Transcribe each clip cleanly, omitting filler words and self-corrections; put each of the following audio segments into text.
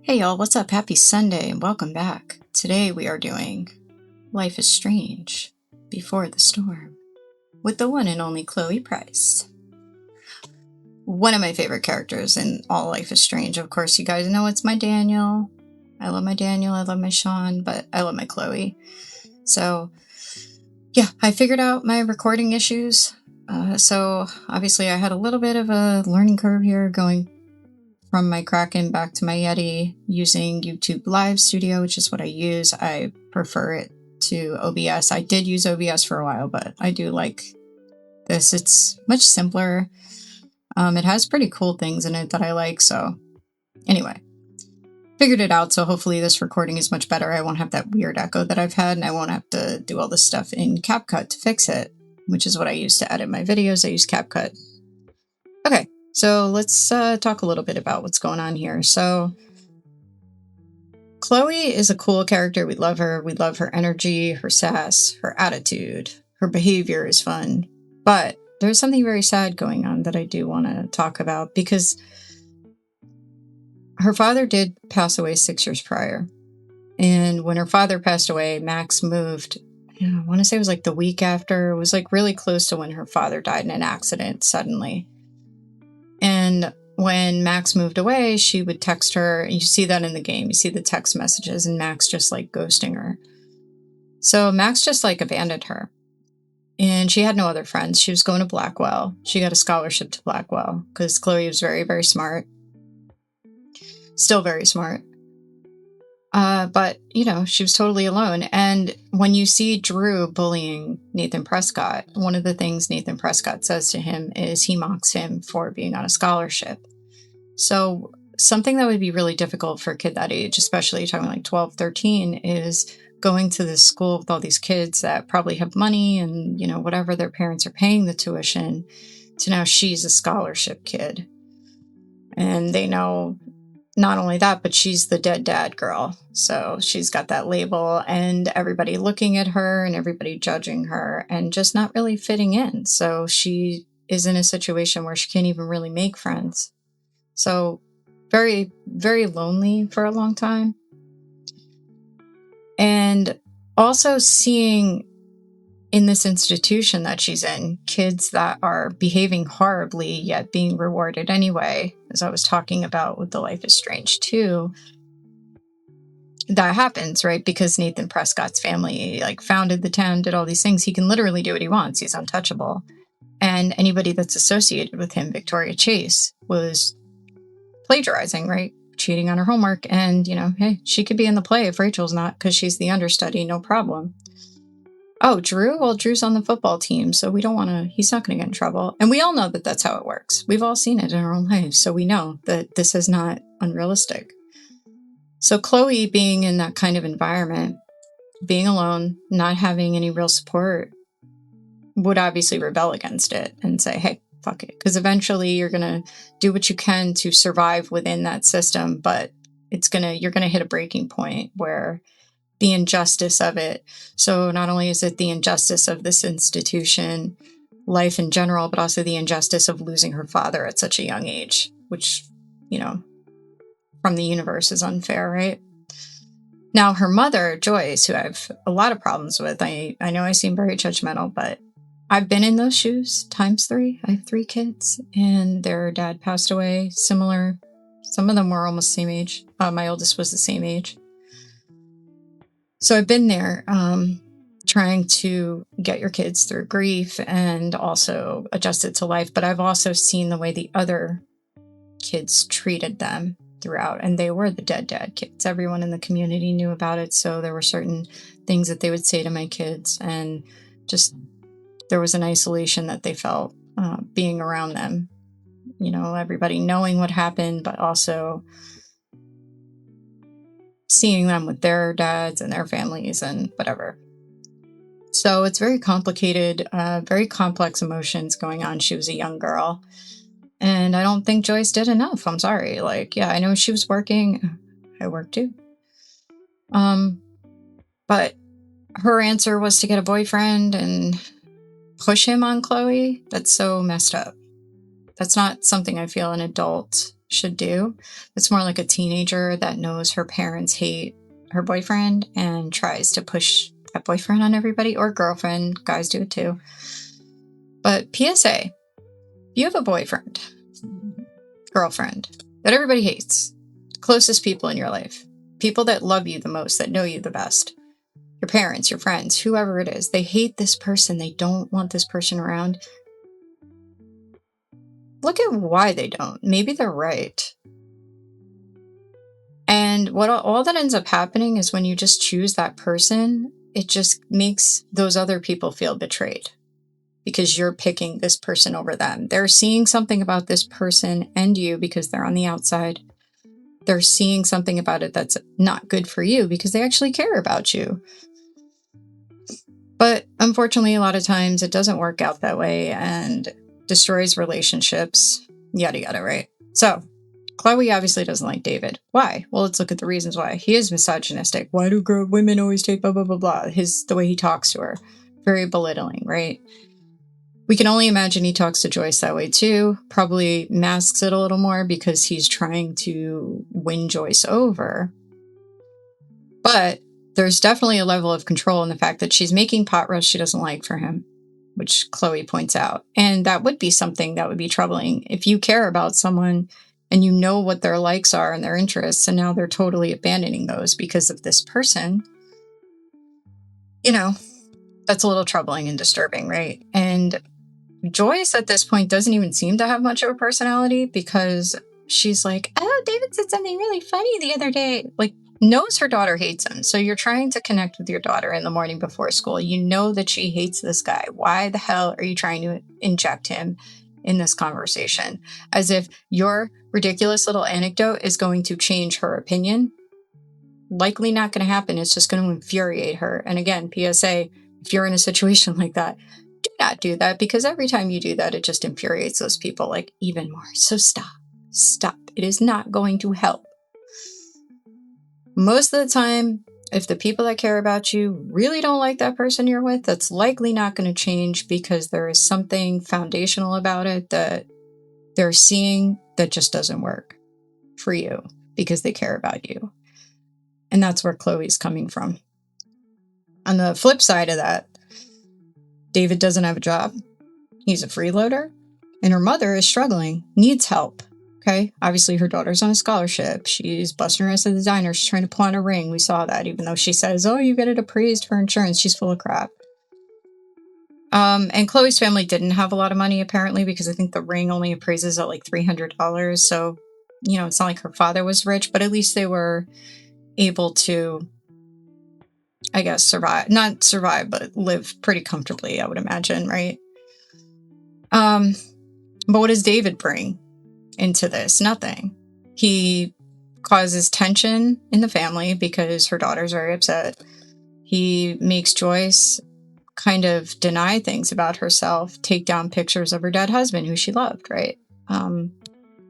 Hey y'all, what's up? Happy Sunday and welcome back. Today we are doing Life is Strange Before the Storm with the one and only Chloe Price. One of my favorite characters in all Life is Strange. Of course, you guys know it's my Daniel. I love my Daniel, I love my Sean, but I love my Chloe. So, yeah, I figured out my recording issues. So, obviously, I had a little bit of a learning curve here going from my Kraken back to my Yeti using YouTube Live Studio, which is what I use. I prefer it to OBS. I did use OBS for a while, but I do like this. It's much simpler. It has pretty cool things in it that I like. So anyway, figured it out. So hopefully this recording is much better. I won't have that weird echo that I've had, and I won't have to do all this stuff in CapCut to fix it, which is what I use to edit my videos. I use CapCut. Okay. So let's talk a little bit about what's going on here. So Chloe is a cool character. We love her. We love her energy, her sass, her attitude. Her behavior is fun. But there's something very sad going on that I do want to talk about because her father did pass away 6 years prior. And when her father passed away, Max moved, I want to say it was like the week after. It was like really close to when her father died in an accident suddenly. And when Max moved away, she would text her. And you see that in the game. You see the text messages and Max just like ghosting her. So Max just like abandoned her. And she had no other friends. She was going to Blackwell. She got a scholarship to Blackwell because Chloe was very, very smart. Still very smart. But, she was totally alone. And when you see Drew bullying Nathan Prescott, one of the things Nathan Prescott says to him is he mocks him for being on a scholarship. So something that would be really difficult for a kid that age, especially talking like 12, 13, is going to this school with all these kids that probably have money and, whatever their parents are paying the tuition, to now she's a scholarship kid. And they know not only that, but she's the dead dad girl. So she's got that label and everybody looking at her and everybody judging her and just not really fitting in. So she is in a situation where she can't even really make friends. So very, very lonely for a long time. And also seeing in this institution that she's in, kids that are behaving horribly yet being rewarded anyway, as I was talking about with the Life is Strange 2, that happens, right? Because Nathan Prescott's family founded the town, did all these things. He can literally do what he wants. He's untouchable. And anybody that's associated with him, Victoria Chase, was plagiarizing, right? Cheating on her homework. And, hey, she could be in the play if Rachel's not because she's the understudy, no problem. Oh, Drew? Well, Drew's on the football team, so he's not going to get in trouble. And we all know that that's how it works. We've all seen it in our own lives, so we know that this is not unrealistic. So Chloe being in that kind of environment, being alone, not having any real support, would obviously rebel against it and say, hey, fuck it. Because eventually you're going to do what you can to survive within that system, but you're going to hit a breaking point where the injustice of it. So not only is it the injustice of this institution, life in general, but also the injustice of losing her father at such a young age, which, from the universe is unfair, right? Now, her mother, Joyce, who I have a lot of problems with, I know I seem very judgmental, but I've been in those shoes ×3. I have 3 kids, and their dad passed away similar. Some of them were almost the same age. My oldest was the same age. So I've been there trying to get your kids through grief and also adjust it to life. But I've also seen the way the other kids treated them throughout. And they were the dead dad kids. Everyone in the community knew about it. So there were certain things that they would say to my kids. And just there was an isolation that they felt being around them. Everybody knowing what happened, but also seeing them with their dads and their families and whatever. So it's very complicated, very complex emotions going on. She was a young girl. And I don't think Joyce did enough. I'm sorry. I know she was working. I work too. But her answer was to get a boyfriend and push him on Chloe. That's so messed up. That's not something I feel an adult should do. It's more like a teenager that knows her parents hate her boyfriend and tries to push that boyfriend on everybody, or girlfriend. Guys do it too. But PSA, if you have a boyfriend, girlfriend that everybody hates, closest people in your life, people that love you the most, that know you the best, your parents, your friends, whoever it is, they hate this person. They don't want this person around. Look at why they don't. Maybe they're right. And what all that ends up happening is when you just choose that person, it just makes those other people feel betrayed because you're picking this person over them. They're seeing something about this person and you because they're on the outside. They're seeing something about it that's not good for you because they actually care about you. But unfortunately, a lot of times it doesn't work out that way and destroys relationships, yada, yada, right? So Chloe obviously doesn't like David. Why? Well, let's look at the reasons why. He is misogynistic. Why do women always take blah, blah, blah, blah? The way he talks to her, very belittling, right? We can only imagine he talks to Joyce that way too. Probably masks it a little more because he's trying to win Joyce over. But there's definitely a level of control in the fact that she's making pot roast she doesn't like for him, which Chloe points out. And that would be something that would be troubling if you care about someone and you know what their likes are and their interests, and now they're totally abandoning those because of this person. You know, that's a little troubling and disturbing, right? And Joyce at this point doesn't even seem to have much of a personality because she's like, oh, David said something really funny the other day. Like, knows her daughter hates him. So you're trying to connect with your daughter in the morning before school. You know that she hates this guy. Why the hell are you trying to inject him in this conversation? As if your ridiculous little anecdote is going to change her opinion. Likely not going to happen. It's just going to infuriate her. And again, PSA, if you're in a situation like that, do not do that, because every time you do that, it just infuriates those people like even more. So stop. It is not going to help. Most of the time, if the people that care about you really don't like that person you're with, that's likely not going to change because there is something foundational about it that they're seeing that just doesn't work for you because they care about you. And that's where Chloe's coming from. On the flip side of that, David doesn't have a job. He's a freeloader. And her mother is struggling, needs help. Okay, obviously her daughter's on a scholarship. She's busting her ass at the diner. She's trying to pull on a ring. We saw that, even though she says, oh, you get it appraised for insurance. She's full of crap. And Chloe's family didn't have a lot of money, apparently, because I think the ring only appraises at like $300. So, it's not like her father was rich, but at least they were able to, I guess, not survive, but live pretty comfortably, I would imagine, right? But what does David bring into this? Nothing. He causes tension in the family because her daughter's very upset. He makes Joyce kind of deny things about herself, take down pictures of her dead husband, who she loved, right?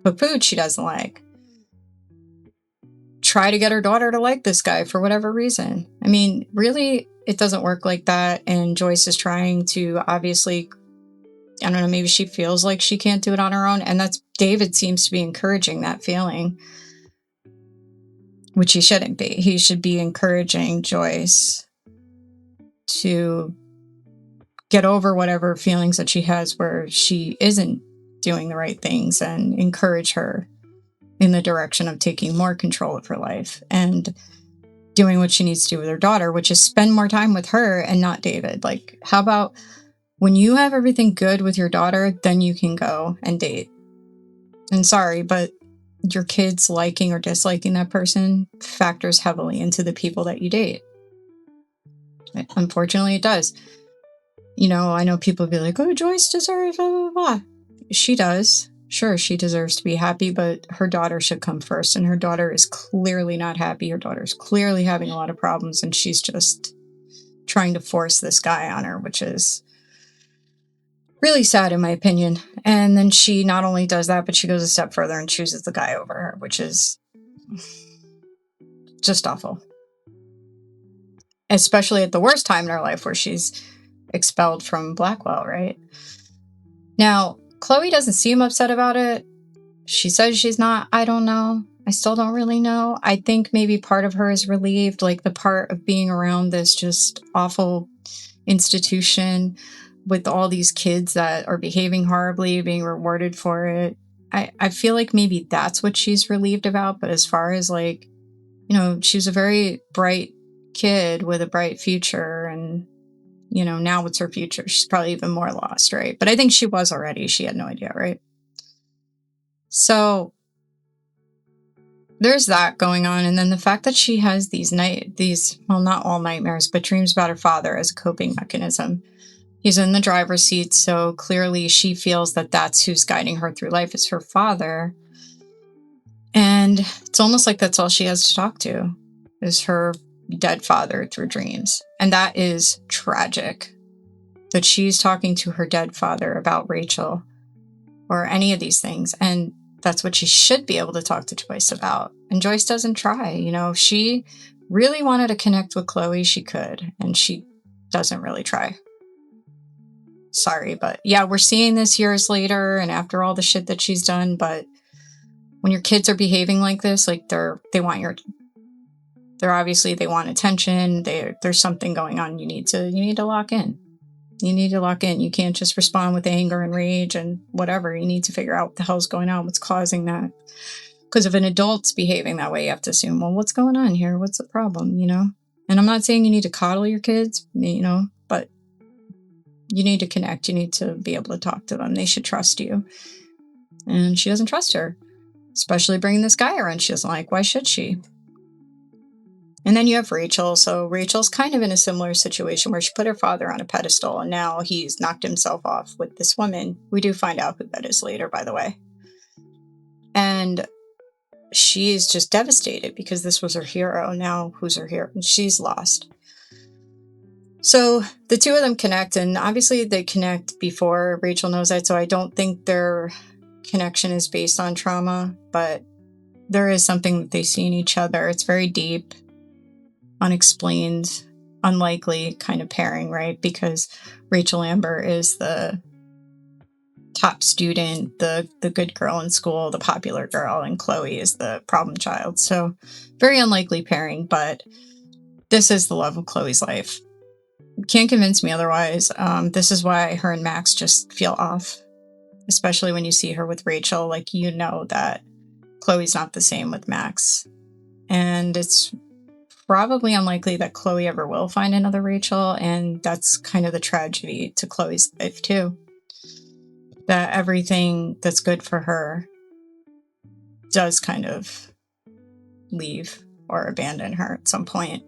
Put food she doesn't like. Try to get her daughter to like this guy for whatever reason. I mean, really, it doesn't work like that. And Joyce is trying to obviously, I don't know, maybe she feels like she can't do it on her own. And David seems to be encouraging that feeling, which he shouldn't be. He should be encouraging Joyce to get over whatever feelings that she has where she isn't doing the right things, and encourage her in the direction of taking more control of her life and doing what she needs to do with her daughter, which is spend more time with her and not David. Like, how about when you have everything good with your daughter, then you can go and date. And sorry, but your kids liking or disliking that person factors heavily into the people that you date. Unfortunately, it does. I know people be like, oh, Joyce deserves blah, blah, blah. She does. Sure, she deserves to be happy, but her daughter should come first. And her daughter is clearly not happy. Her daughter's clearly having a lot of problems, and she's just trying to force this guy on her, which is really sad in my opinion. And then she not only does that, but she goes a step further and chooses the guy over her, which is just awful. Especially at the worst time in her life where she's expelled from Blackwell, right? Now, Chloe doesn't seem upset about it. She says she's not. I don't know. I still don't really know. I think maybe part of her is relieved, like the part of being around this just awful institution with all these kids that are behaving horribly, being rewarded for it. I feel like maybe that's what she's relieved about. But as far as like, she was a very bright kid with a bright future. And, now what's her future? She's probably even more lost, right? But I think she was already. She had no idea, right? So there's that going on. And then the fact that she has well, not all nightmares, but dreams about her father as a coping mechanism. He's in the driver's seat, so clearly she feels that that's who's guiding her through life is her father. And it's almost like that's all she has to talk to is her dead father through dreams. And that is tragic that she's talking to her dead father about Rachel or any of these things. And that's what she should be able to talk to Joyce about. And Joyce doesn't try. If she really wanted to connect with Chloe, she could. And she doesn't really try. Sorry, but yeah, we're seeing this years later and after all the shit that she's done. But when your kids are behaving like this, like they want they want attention. There's something going on. You need to lock in. You need to lock in. You can't just respond with anger and rage and whatever. You need to figure out what the hell's going on, what's causing that. Because if an adult's behaving that way, you have to assume, well, what's going on here? What's the problem, And I'm not saying you need to coddle your kids, but you need to connect. You need to be able to talk to them. They should trust you. And she doesn't trust her, especially bringing this guy around she doesn't like. Why should she? And then you have Rachel. So Rachel's kind of in a similar situation where she put her father on a pedestal and now he's knocked himself off with this woman. We do find out who that is later, by the way. And she's just devastated because this was her hero. Now who's her hero? And she's lost. So the two of them connect, and obviously they connect before Rachel knows that. So I don't think their connection is based on trauma, but there is something that they see in each other. It's very deep, unexplained, unlikely kind of pairing, right? Because Rachel Amber is the top student, the good girl in school, the popular girl, and Chloe is the problem child. So very unlikely pairing, but this is the love of Chloe's life. Can't convince me otherwise. This is why her and Max just feel off, especially when you see her with Rachel. Like, that Chloe's not the same with Max. And it's probably unlikely that Chloe ever will find another Rachel. And that's kind of the tragedy to Chloe's life, too. That everything that's good for her does kind of leave or abandon her at some point.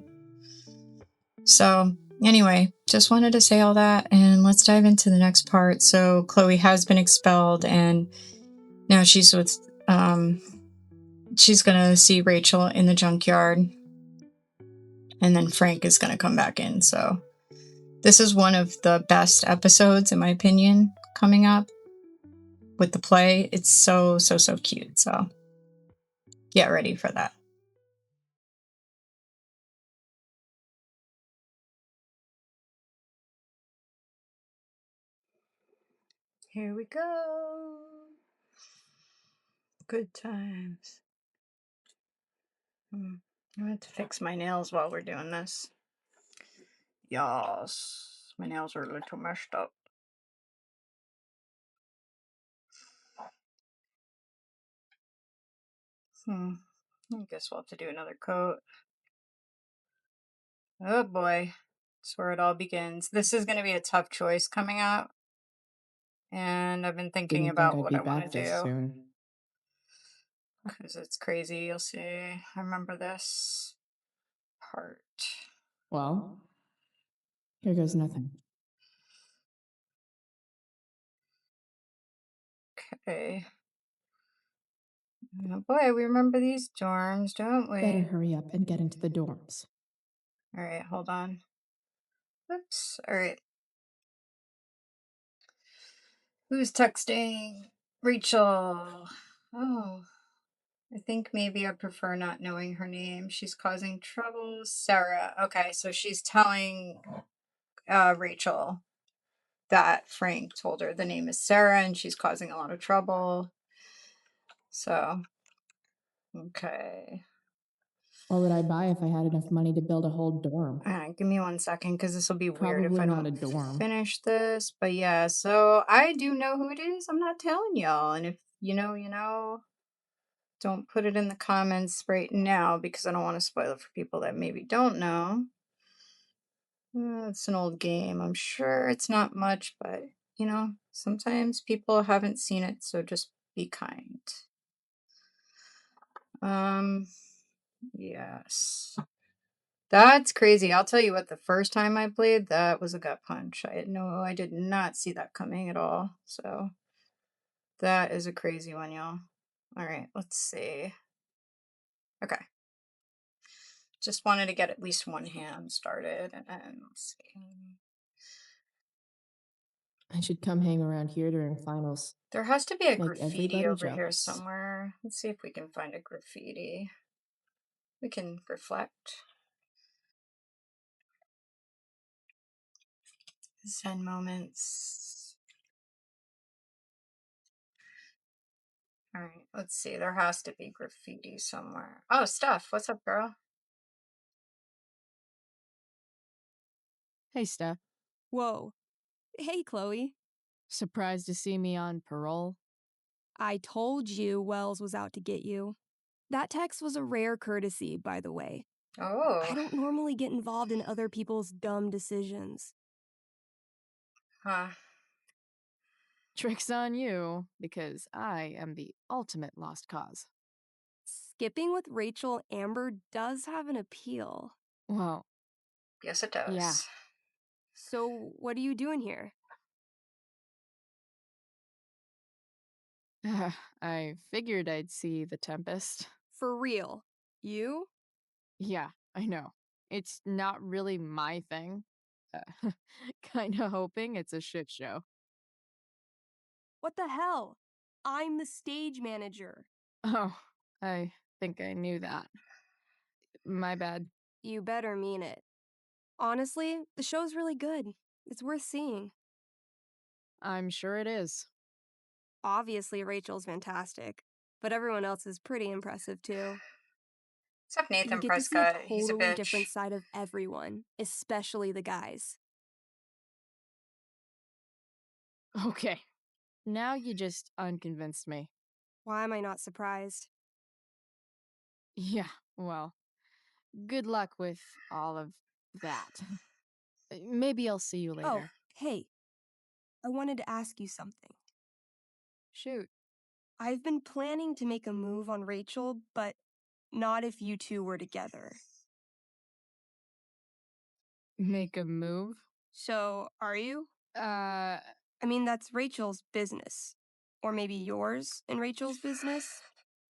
So anyway, just wanted to say all that, and let's dive into the next part. So Chloe has been expelled, and now she's with, she's gonna see Rachel in the junkyard, and then Frank is gonna come back in. So this is one of the best episodes, in my opinion, coming up with the play. It's so cute. So get ready for that. Here we go. Good times. I'm gonna have to fix my nails while we're doing this. Yes, my nails are a little messed up. I guess we'll have to do another coat. Oh boy, that's where it all begins. This is going to be a tough choice coming up, and I've been thinking about what I want to do. Because it's crazy. You'll see. I remember this part. Well, here goes nothing. Okay. Oh boy, we remember these dorms, don't we? Better hurry up and get into the dorms. All right, hold on. Oops. All right. Who's texting? Rachel. Oh, I think maybe I prefer not knowing her name. She's causing trouble. Sarah. Okay, so she's telling Rachel that Frank told her the name is Sarah and she's causing a lot of trouble. So, okay. What would I buy if I had enough money to build a whole dorm? Give me 1 second because this will be weird if Probably I not don't a dorm. finish this. But yeah, so I do know who it is. I'm not telling y'all. And if you know, don't put it in the comments right now because I don't want to spoil it for people that maybe don't know. It's an old game. I'm sure it's not much, but sometimes people haven't seen it, so just be kind. Um, yes. That's crazy. I'll tell you what, the first time I played, that was a gut punch. I did not see that coming at all. So that is a crazy one, y'all. All right, let's see. Okay. Just wanted to get at least one hand started and then let's see. I should come hang around here during finals. There has to be a Make graffiti everybody over here jealous. somewhere. Let's see if we can find a graffiti. We can reflect. Zen moments. All right, let's see. There has to be graffiti somewhere. Oh, Steph, what's up, girl? Hey, Steph. Whoa. Hey, Chloe. Surprised to see me on parole? I told you Wells was out to get you. That text was a rare courtesy, by the way. I Oh, don't normally get involved in other people's dumb decisions. huh. Trick's on you, because I am the ultimate lost cause. Skipping with Rachel Amber does have an appeal. Well, Yes, it does. yeah. So, what are you doing here? I figured I'd see the Tempest. For real? You? Yeah, I know. It's not really my thing. Kinda hoping it's a shit show. What the hell? I'm the stage manager. Oh, I think I knew that. My bad. You better mean it. Honestly, the show's really good. It's worth seeing. I'm sure it is. Obviously, Rachel's fantastic, but everyone else is pretty impressive too. Except You Nathan get to see a Prescott. He's a totally bitch. different side of everyone, especially the guys. Okay. Now you just unconvinced me. Why am I not surprised? Yeah, well, good luck with all of that. Maybe I'll see you Oh, later. hey, I wanted to ask you something. Shoot. I've been planning to make a move on Rachel, but not if you two were together. Make a move? So, are you? Uh, I mean, that's Rachel's business. Or maybe yours and Rachel's business.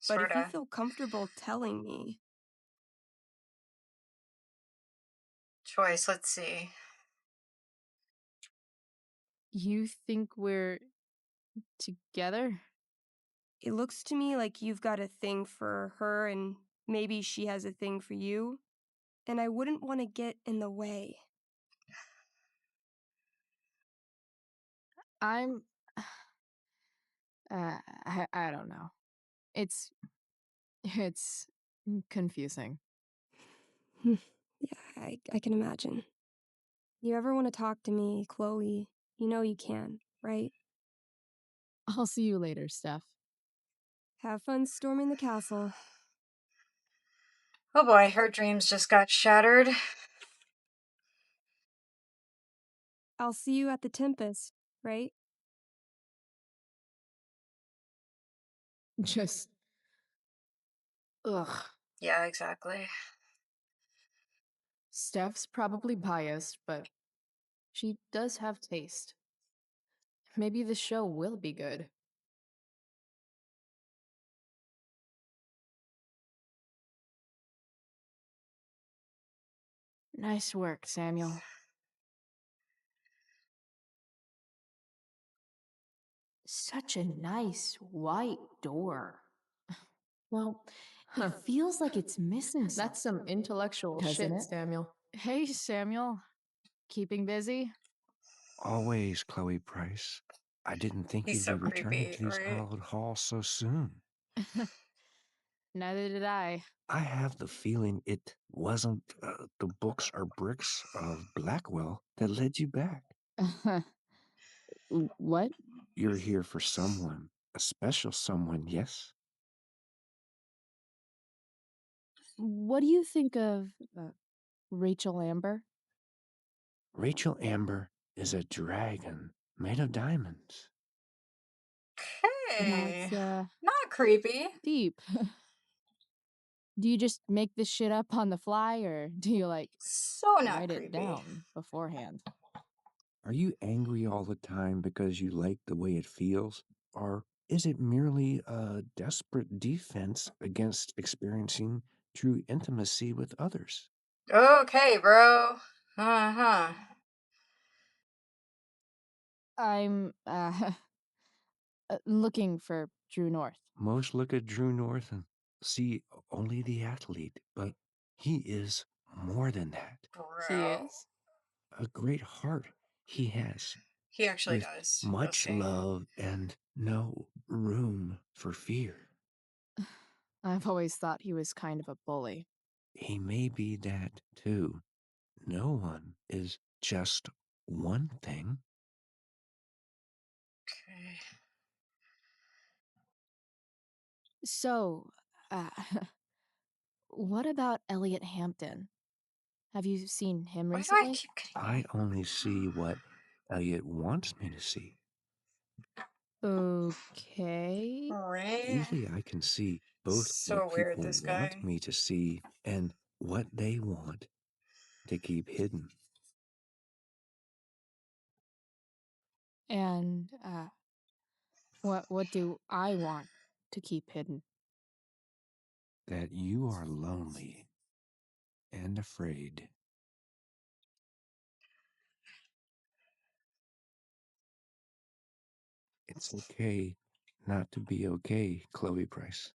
But if you Sorta. feel comfortable telling me, Choice, let's see. you think we're together? it looks to me like you've got a thing for her and maybe she has a thing for you. And I wouldn't want to get in the way. I'm. I don't know. It's. It's confusing. Yeah, I can imagine. You ever want to talk to me, Chloe, you know you can, right? I'll see you later, Steph. Have fun storming the castle. Oh boy, her dreams just got shattered. I'll see you at the Tempest, right? Just. Ugh. Yeah, exactly. Steph's probably biased, but she does have taste. Maybe the show will be good. Nice work, Samuel. Such a nice white door. Well, it feels like it's missing something. That's some intellectual Doesn't shit, it? Samuel. Hey, Samuel. Keeping busy? Always, Chloe Price. I didn't think He's you'd so be returning creepy, to these right? hallowed halls so soon. Neither did I. I have the feeling it wasn't the books or bricks of Blackwell that led you back. What? You're here for someone, a special someone, yes? What do you think of Rachel Amber? Rachel Amber is a dragon made of diamonds. Hey, That's not creepy. deep. Do you just make this shit up on the fly, or do you So not write it creepy. down beforehand? Are you angry all the time because you like the way it feels? Or is it merely a desperate defense against experiencing true intimacy with others? Okay, bro. Uh-huh. I'm looking for True North. Most look at Drew North and see only the athlete, but he is more than that. He Bro. is. A great heart he has, He actually with does. You'll much see. love and no room for fear. I've always thought he was kind of a bully. He may be that too. No one is just one thing. Okay. So, uh, what about Elliot Hampton? Have you seen him Why do I recently? keep I getting only see what Elliot wants me to see. Okay. Right? Usually I can see both what So weird, people this want guy. me to see and what they want to keep hidden. And what do I want to keep hidden? That you are lonely and afraid. It's okay not to be okay, Chloe Price.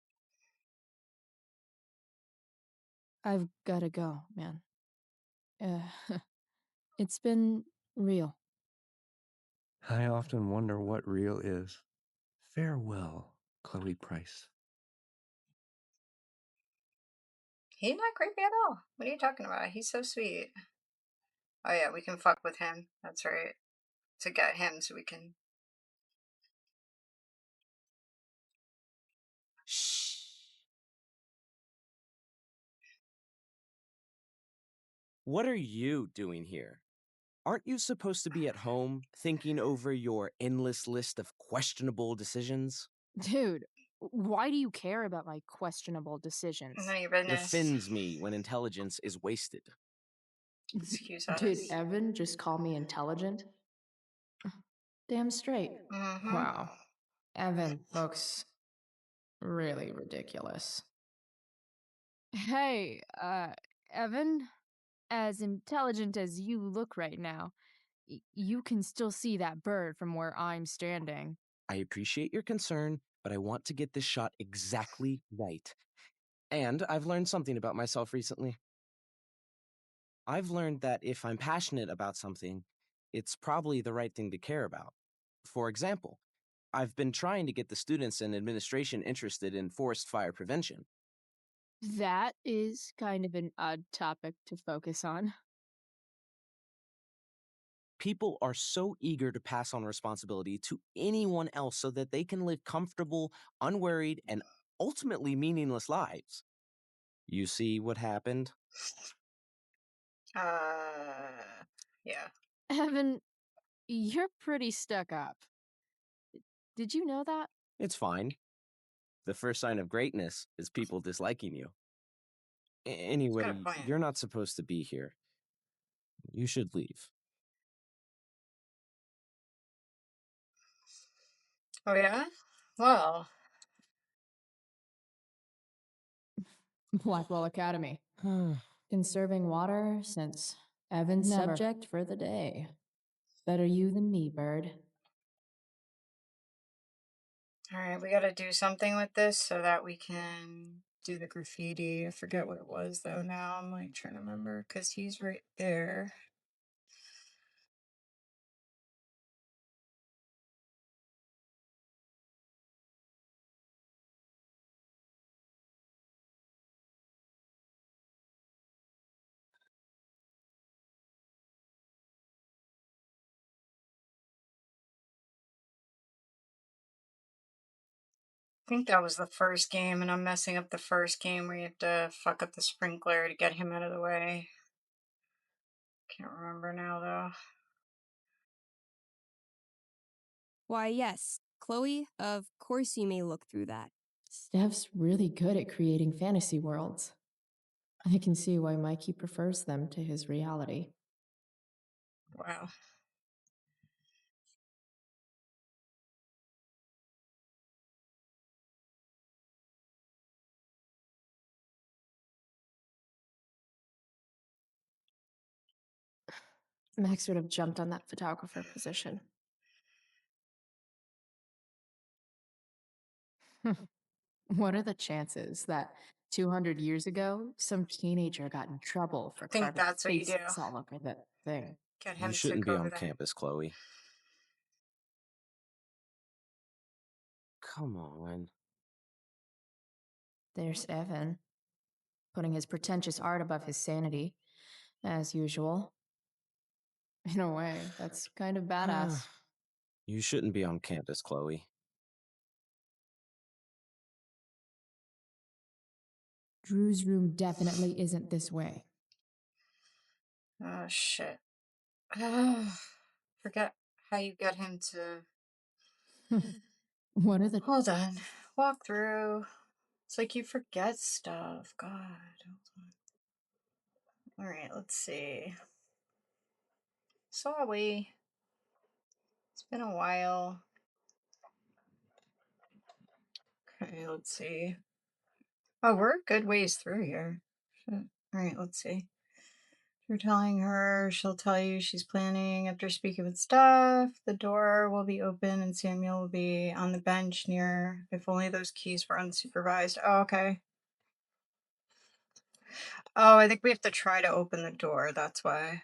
I've gotta go, man. Uh, it's been real. I often wonder what real is. Farewell, Chloe Price. He's not creepy at all. What are you talking about? He's so sweet. Oh yeah, we can fuck with him. That's right. To get him so we can. Shh. What are you doing here? Aren't you supposed to be at home thinking over your endless list of questionable decisions? Dude, why do you care about my questionable None decisions? of your It business. offends me when intelligence is wasted. Excuse Did us. Evan just call me intelligent? Damn straight. Mm-hmm. Wow. Evan looks really ridiculous. Hey, Evan, as intelligent as you look right now, you can still see that bird from where I'm standing. I appreciate your concern, but I want to get this shot exactly right. And I've learned something about myself recently. I've learned that if I'm passionate about something, it's probably the right thing to care about. For example, I've been trying to get the students and administration interested in forest fire prevention. That is kind of an odd topic to focus on. People are so eager to pass on responsibility to anyone else so that they can live comfortable, unworried, and ultimately meaningless lives. You see what happened? Yeah. Evan, you're pretty stuck up. Did you know that? It's fine. The first sign of greatness is people disliking you. He's got a Anyway, point. you're not supposed to be here. You should leave. Oh yeah. Well. Blackwell Academy. Conserving water since Evan's Never. subject for the day. Better you than me, bird. All right, we got to do something with this so that we can do the graffiti. I forget what it was though. Now I'm like trying to remember because he's right there. think that was the first game, and I'm messing up the first game where you have to fuck up the sprinkler to get him out of the way. Can't remember now, though. Why, yes, Chloe, of course you may look through that. Steph's really good at creating fantasy worlds. I can see why Mikey prefers them to his reality. Wow. Max would have jumped on that photographer position. What are the chances that 200 years ago, some teenager got in trouble for I think carving that's what you do. faces all over that thing? Get You him to shouldn't go be over on there. campus, Chloe. Come on. There's Evan, putting his pretentious art above his sanity, as usual. In a way, that's kind of badass. You shouldn't be on campus, Chloe. Drew's room definitely isn't this way. Oh, shit. Forget how you get him to... What are the... Hold on. Walk through. It's like you forget stuff. God. Hold on. Alright, let's see. Sorry. It's been a while. Okay, let's see. Oh, we're a good ways through here. Alright, let's see. You're telling her, she'll tell you she's planning after speaking with Steph. The door will be open and Samuel will be on the bench near. If only those keys were unsupervised. Oh, okay. Oh, I think we have to try to open the door. That's why.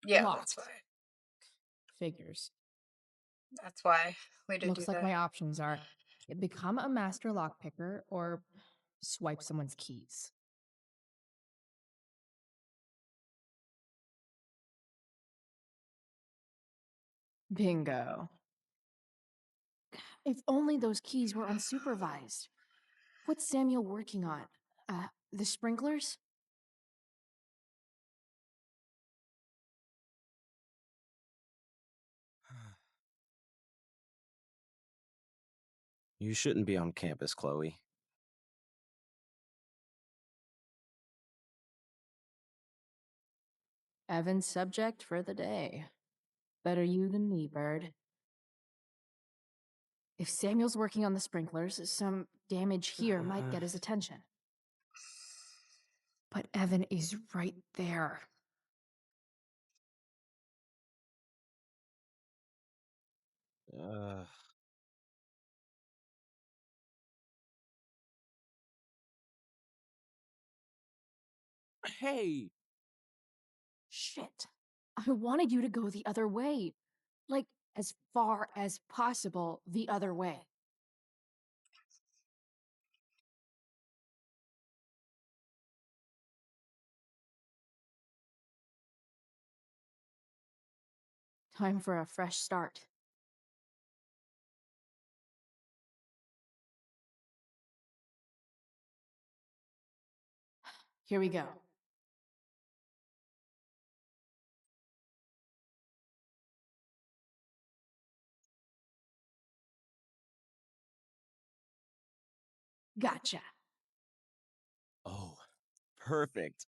Yeah, that's Locked. why. Figures. That's why. Way to do Looks like that. my options are become a master lockpicker or swipe someone's keys. Bingo. If only those keys were unsupervised. What's Samuel working on? The sprinklers? You shouldn't be on campus, Chloe. Evan's subject for the day. Better you than me, Bird. If Samuel's working on the sprinklers, some damage here might get his attention. But Evan is right there. Uh, hey! Shit. I wanted you to go the other way. Like, as far as possible the other way. Time for a fresh start. Here we go. Gotcha. Oh, perfect.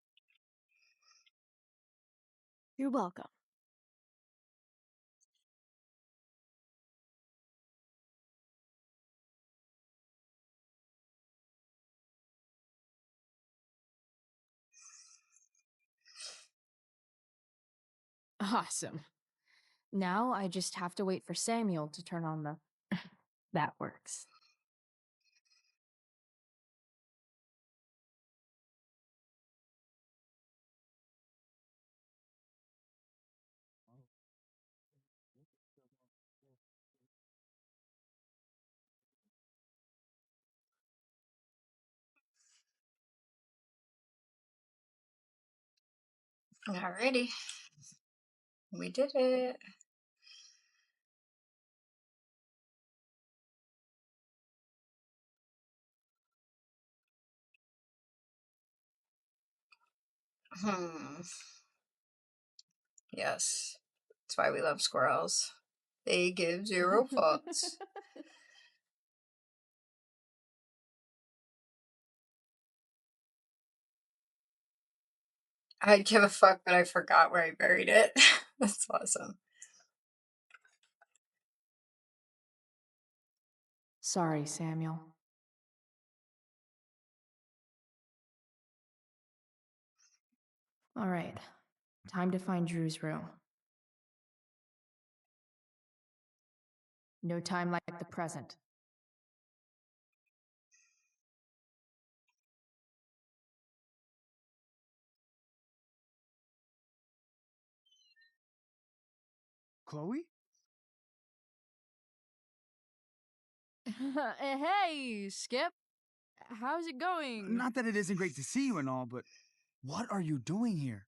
You're welcome. Awesome. Now I just have to wait for Samuel to turn on the... That works. Alrighty. We did it. Hmm. Yes. That's why we love squirrels. They give 0 fucks. I'd give a fuck, but I forgot where I buried it. That's awesome. Sorry, Samuel. All right. Time to find Drew's room. No time like the present. Chloe? Hey, Skip. How's it going? Not that it isn't great to see you and all, but what are you doing here?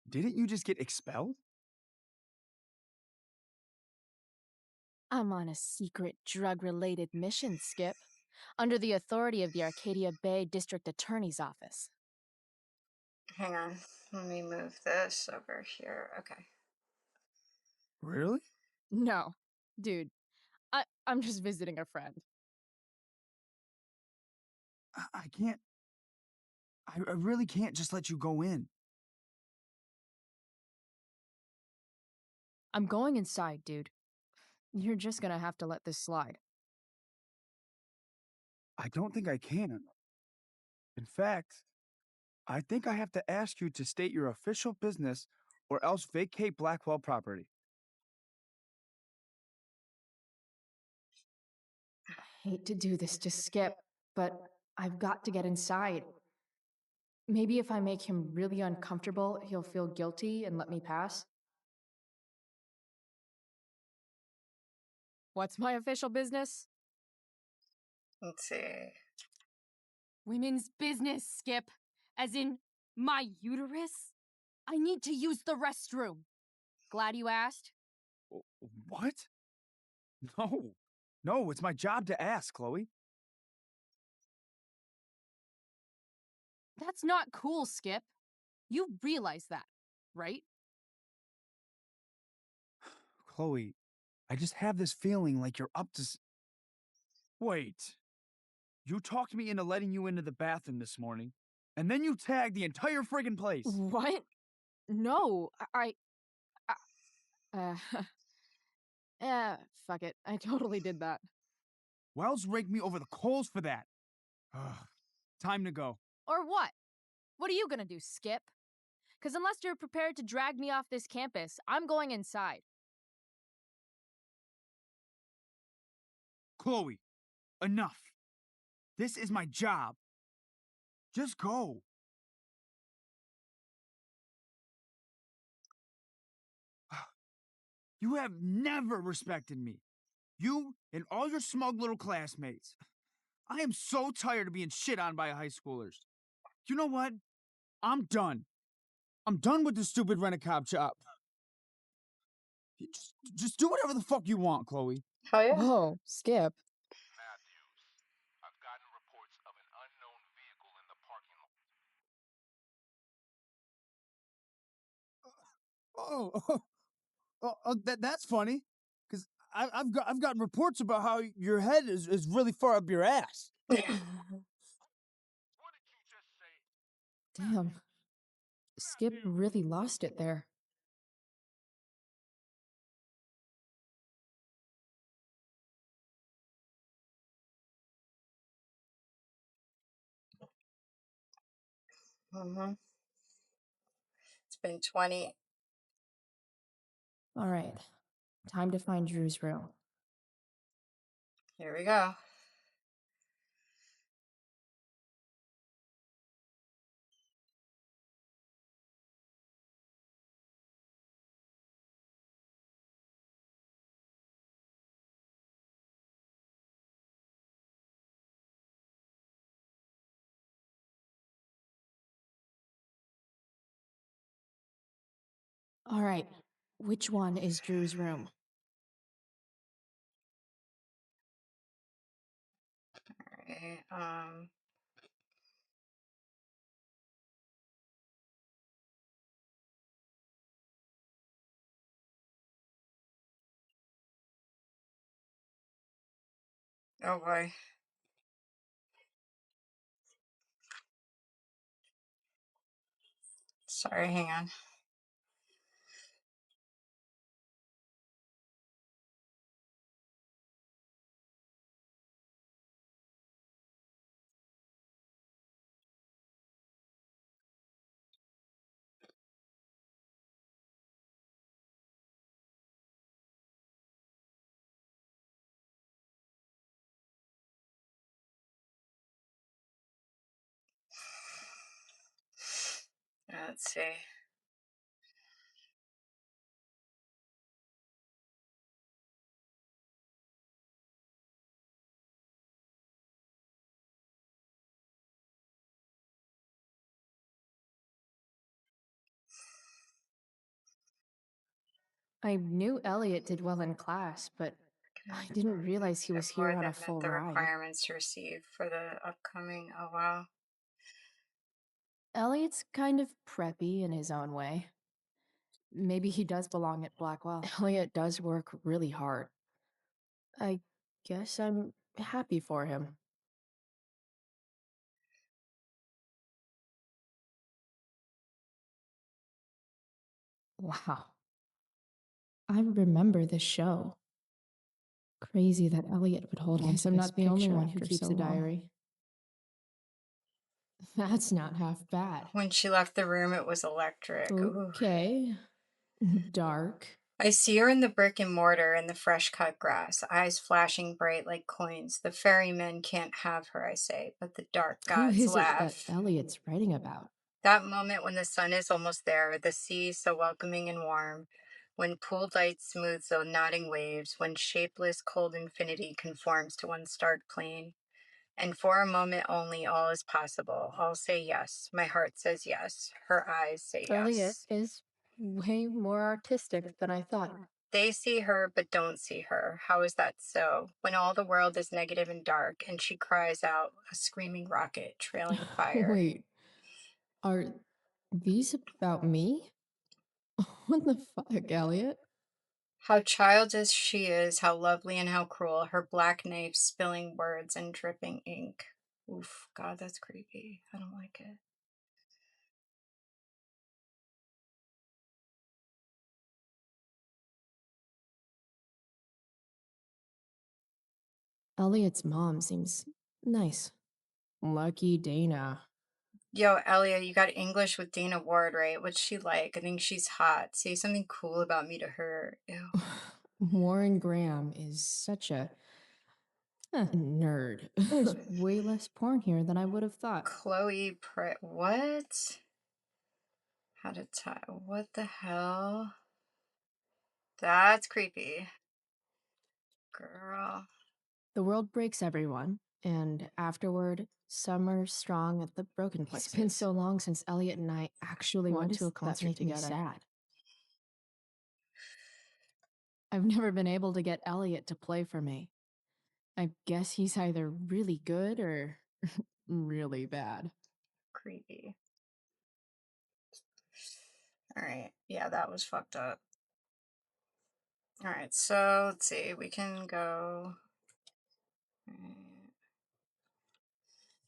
Didn't you just get expelled? I'm on a secret drug-related mission, Skip, under the authority of the Arcadia Bay District Attorney's Office. Hang on. Let me move this over here. Okay. Really? No, dude, I'm just visiting a friend. I can't. I really can't just let you go in. I'm going inside, dude. You're just gonna have to let this slide. I don't think I can. In fact, I think I have to ask you to state your official business or else vacate Blackwell property. Hate to do this to Skip, but I've got to get inside. Maybe if I make him really uncomfortable, he'll feel guilty and let me pass. What's my official business? Let's see. Women's business, Skip. As in, my uterus? I need to use the restroom. Glad you asked. What? No. No, it's my job to ask, Chloe. That's not cool, Skip. You realize that, right? Chloe, I just have this feeling like you're up to. Wait. You talked me into letting you into the bathroom this morning, and then you tagged the entire friggin' place. What? No, uh, fuck it. I totally did that. Wells raked me over the coals for that. Ugh. Time to go. Or what? What are you gonna do, Skip? Because unless you're prepared to drag me off this campus, I'm going inside. Chloe, enough. This is my job. Just go. You have never respected me. You and all your smug little classmates. I am so tired of being shit on by high schoolers. You know what? I'm done. I'm done with this stupid rent-a-cop job. Just do whatever the fuck you want, Chloe. Oh, yeah. Whoa, Skip. Matthews, I've gotten reports of an unknown vehicle in the parking lot. That's funny. Because I've gotten reports about how your head is really far up your ass. What did you just say? Damn. Skip really lost it there. Mm-hmm. It's been 20. All right. Time to find Drew's room. Here we go. All right, which one is Drew's room? Alright, oh boy. Sorry, hang on. Let's see. I knew Elliot did well in class, but I didn't realize he was here More on a than met full the ride. requirements to receive for the upcoming. Oh wow. Elliot's kind of preppy in his own way. Maybe he does belong at Blackwell. Elliot does work really hard. I guess I'm happy for him. Wow. I remember this show. Crazy that Elliot would hold on to I'm this not the only picture one who after keeps so a long. diary. That's not half bad. When she left the room, it was electric. Ooh. Okay. Dark. I see her in the brick and mortar in the fresh cut grass, eyes flashing bright like coins. The ferrymen can't have her, I say, but the dark Who gods is it that laugh. Elliot's writing about? That moment when the sun is almost there, the sea so welcoming and warm, when pooled light smooths the nodding waves, when shapeless, cold infinity conforms to one stark plane. And for a moment only, all is possible. I'll say yes. My heart says yes. Her eyes say Elliot yes. is way more artistic than I thought. They see her but don't see her. How is that so? When all the world is negative and dark, and she cries out, a screaming rocket trailing fire. Wait, are these about me? What the fuck, Elliot? How childish she is, how lovely and how cruel. Her black knife spilling words and dripping ink. Oof, God, that's creepy. I don't like it. Elliot's mom seems nice. Lucky Dana. Yo, Elia, you got English with Dana Ward, right? What's she like? I think she's hot. Say something cool about me to her. Ew. Warren Graham is such a nerd. There's way less porn here than I would have thought. Chloe what? How to tie? What the hell? That's creepy. Girl. The world breaks everyone, and afterward, Summer strong at the broken places. It's been so long since Elliot and I actually went to a concert together. Sad. I've never been able to get Elliot to play for me. I guess he's either really good or really bad. Creepy. Alright. Yeah, that was fucked up. Alright, so let's see. We can go.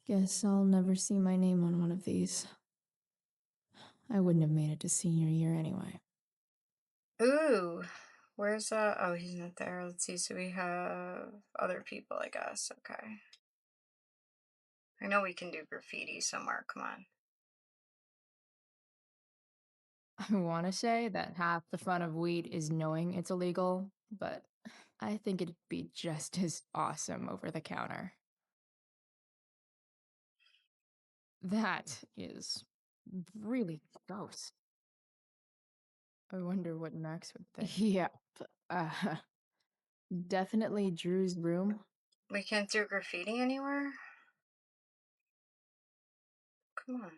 Guess I'll never see my name on one of these. I wouldn't have made it to senior year anyway. Ooh. Where's oh, he's not there. Let's see. So we have other people, I guess. Okay. I know we can do graffiti somewhere. Come on. I want to say that half the fun of weed is knowing it's illegal, but I think it'd be just as awesome over the counter. That is really gross. I wonder what Max would think. Yep. Definitely Drew's room. We can't do graffiti anywhere? Come on.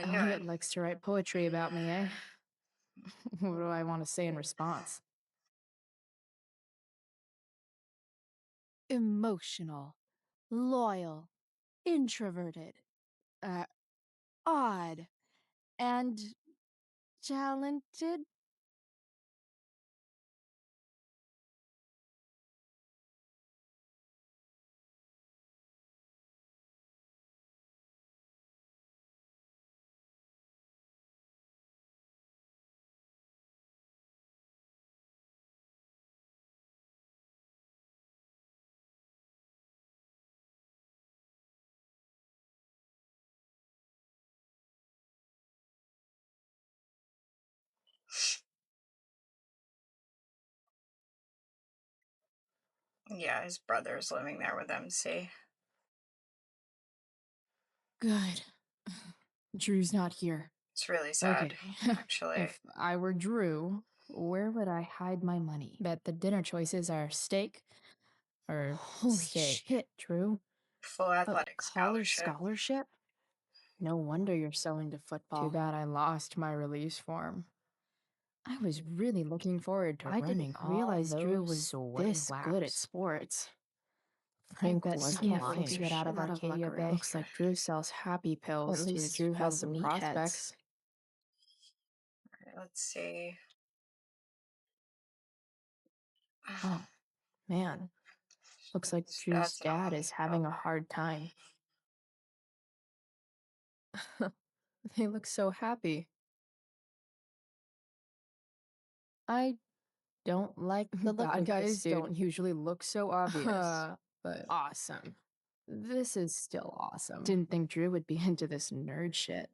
I knew Elliot it. likes to write poetry about me, eh? What do I want to say in response? Emotional, loyal, introverted, odd, and talented. Yeah, his brother's living there with MC. Good. Drew's not here. It's really sad, Okay. actually. If I were Drew, where would I hide my money? Bet the dinner choices are steak or Holy steak. shit. Drew? Full athletic College scholarship. scholarship? No wonder you're so into football. Too bad I lost my release form. I was really looking forward to running. I didn't realize Drew was this good at sports. Frank wasn't lying. To get out of Arcadia Bay. Looks like Drew sells happy pills. At least Drew has the prospects. All right, let's see. Oh, man. Looks like His Drew's dad's not dad home. is having a hard time. They look so happy. I don't like the look Bad of guys this dude. don't usually look so obvious. But awesome. This is still awesome. Didn't think Drew would be into this nerd shit.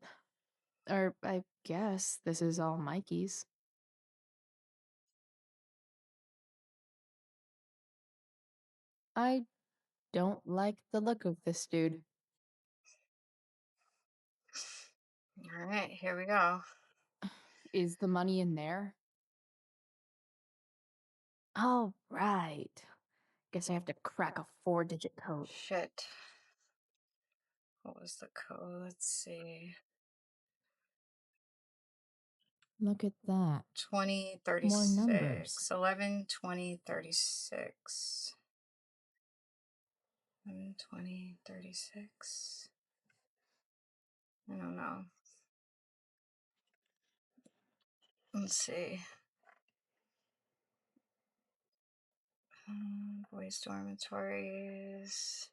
Or I guess this is all Mikey's. I don't like the look of this dude. All right, here we go. Is the money in there? Oh, right. Guess I have to crack a 4-digit code. Shit. What was the code? Let's see. Look at that. 2036. More numbers. 11 20 36. 11 20 36. I don't know. Let's see. Boys' dormitories.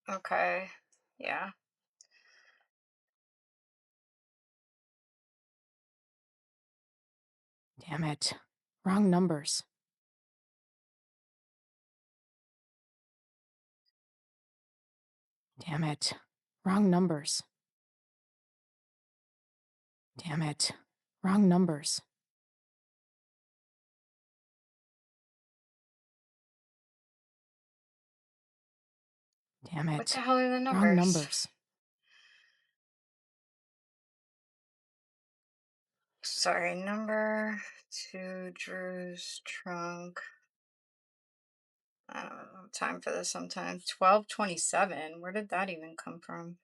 Okay. Yeah. Damn it. Wrong numbers. Damn it. Wrong numbers. Damn it. Wrong numbers. Damn it. What the hell are the numbers? Wrong numbers. Sorry, number 2, Drew's trunk. I don't have time for this sometimes. 1227. Where did that even come from?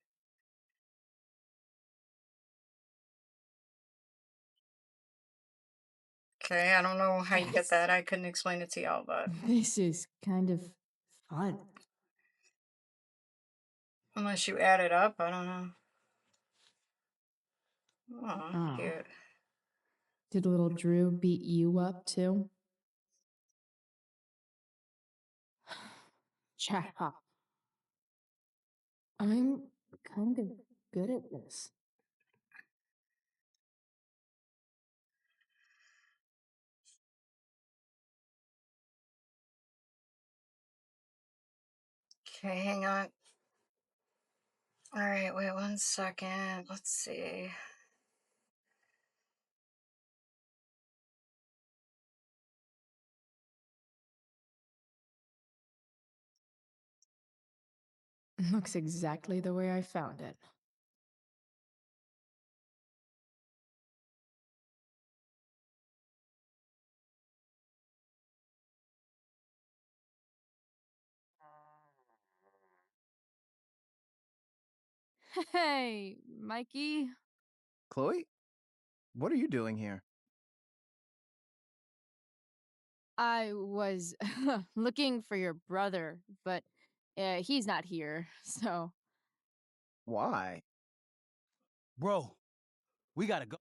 Okay, I don't know how you get that. I couldn't explain it to y'all, but This is kind of fun. unless you add it up, I don't know. Oh, Oh. cute. Did little Drew beat you up too? Shut up. I'm kind of good at this. Okay, hang on. All right, wait 1 second. Let's see. Looks exactly the way I found it. Hey, Mikey. Chloe? What are you doing here? I was looking for your brother, but he's not here, so. Why? Bro, we gotta go.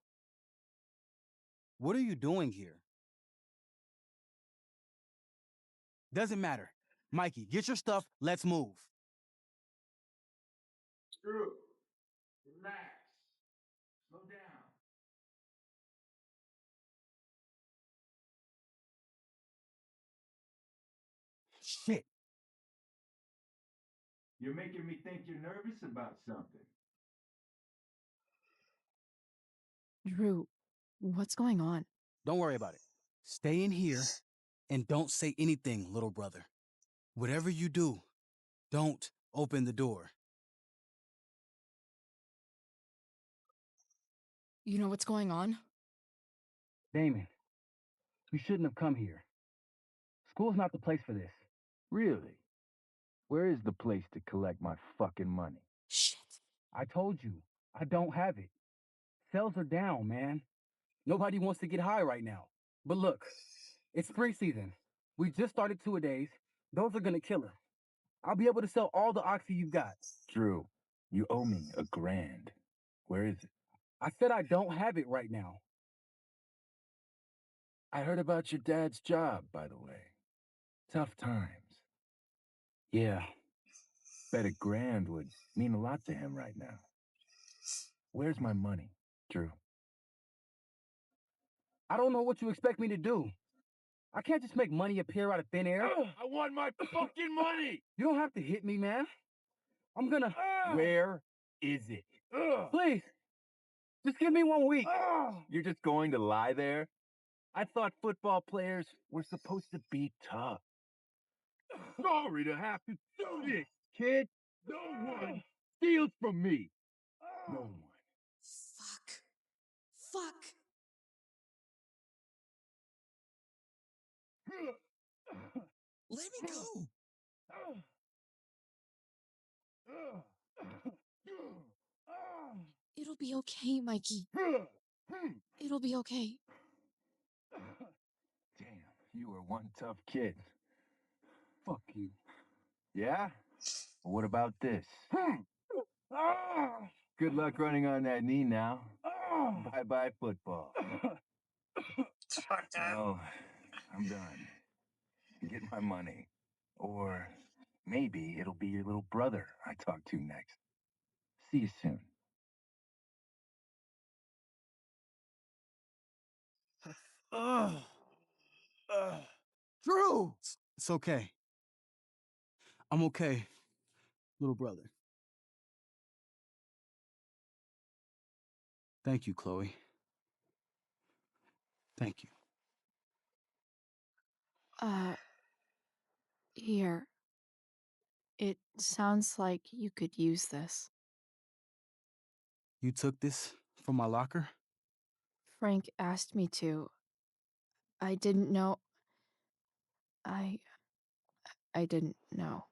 What are you doing here? Doesn't matter. Mikey, get your stuff. Let's move. Drew, relax. Slow down. Shit. You're making me think you're nervous about something. Drew, what's going on? Don't worry about it. Stay in here and don't say anything, little brother. Whatever you do, don't open the door. You know what's going on? Damon, you shouldn't have come here. School's not the place for this. Really? Where is the place to collect my fucking money? Shit. I told you, I don't have it. Sales are down, man. Nobody wants to get high right now. But look, it's spring season. We just started two-a-days. Those are gonna kill her. I'll be able to sell all the oxy you've got. Drew, you owe me $1,000. Where is it? I said I don't have it right now. I heard about your dad's job, by the way. Tough times. Yeah. Bet $1,000 would mean a lot to him right now. Where's my money, Drew? I don't know what you expect me to do. I can't just make money appear out of thin air. I want my fucking money! You don't have to hit me, man. I'm gonna... Where is it? Please, just give me 1 week. You're just going to lie there? I thought football players were supposed to be tough. Sorry to have to do this, kid. No one steals from me. No one. Fuck. Let me go. It'll be okay, Mikey. It'll be okay. Damn, you were one tough kid. Fuck you. Yeah? Well, what about this? Good luck running on that knee now. Bye-bye football. It's fucked up. Well, I'm done. Get my money. Or maybe it'll be your little brother I talk to next. See you soon. Drew! It's okay. I'm okay, little brother. Thank you, Chloe. Thank you. Here. It sounds like you could use this. You took this from my locker? Frank asked me to. I didn't know. I didn't know.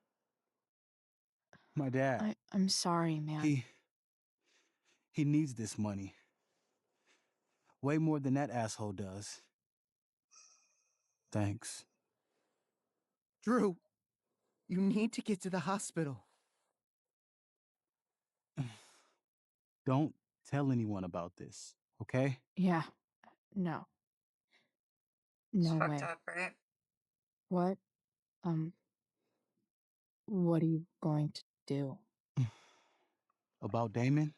My dad. I'm sorry, man. He needs this money. Way more than that asshole does. Thanks. Drew, you need to get to the hospital. Don't tell anyone about this, okay? Yeah. No. No way. Fucked up, right? What? What are you going to do? About Damon?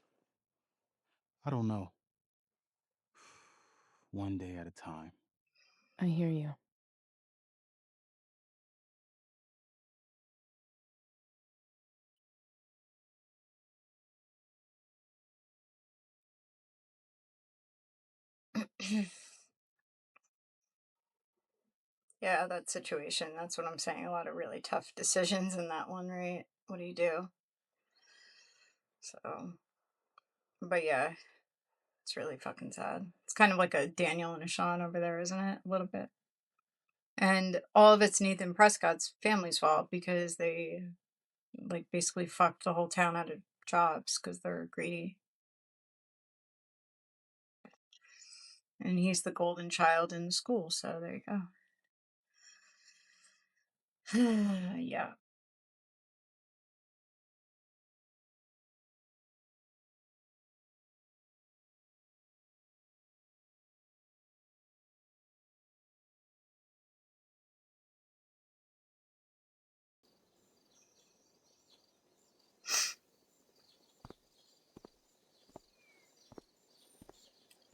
I don't know. One day at a time. I hear you. Yeah, that situation. That's what I'm saying. A lot of really tough decisions in that one, right? What do you do? So, but yeah, it's really fucking sad. It's kind of like a Daniel and a Sean over there, isn't it? A little bit. And all of it's Nathan Prescott's family's fault because they, like, basically fucked the whole town out of jobs because they're greedy. And he's the golden child in the school, so there you go. Yeah.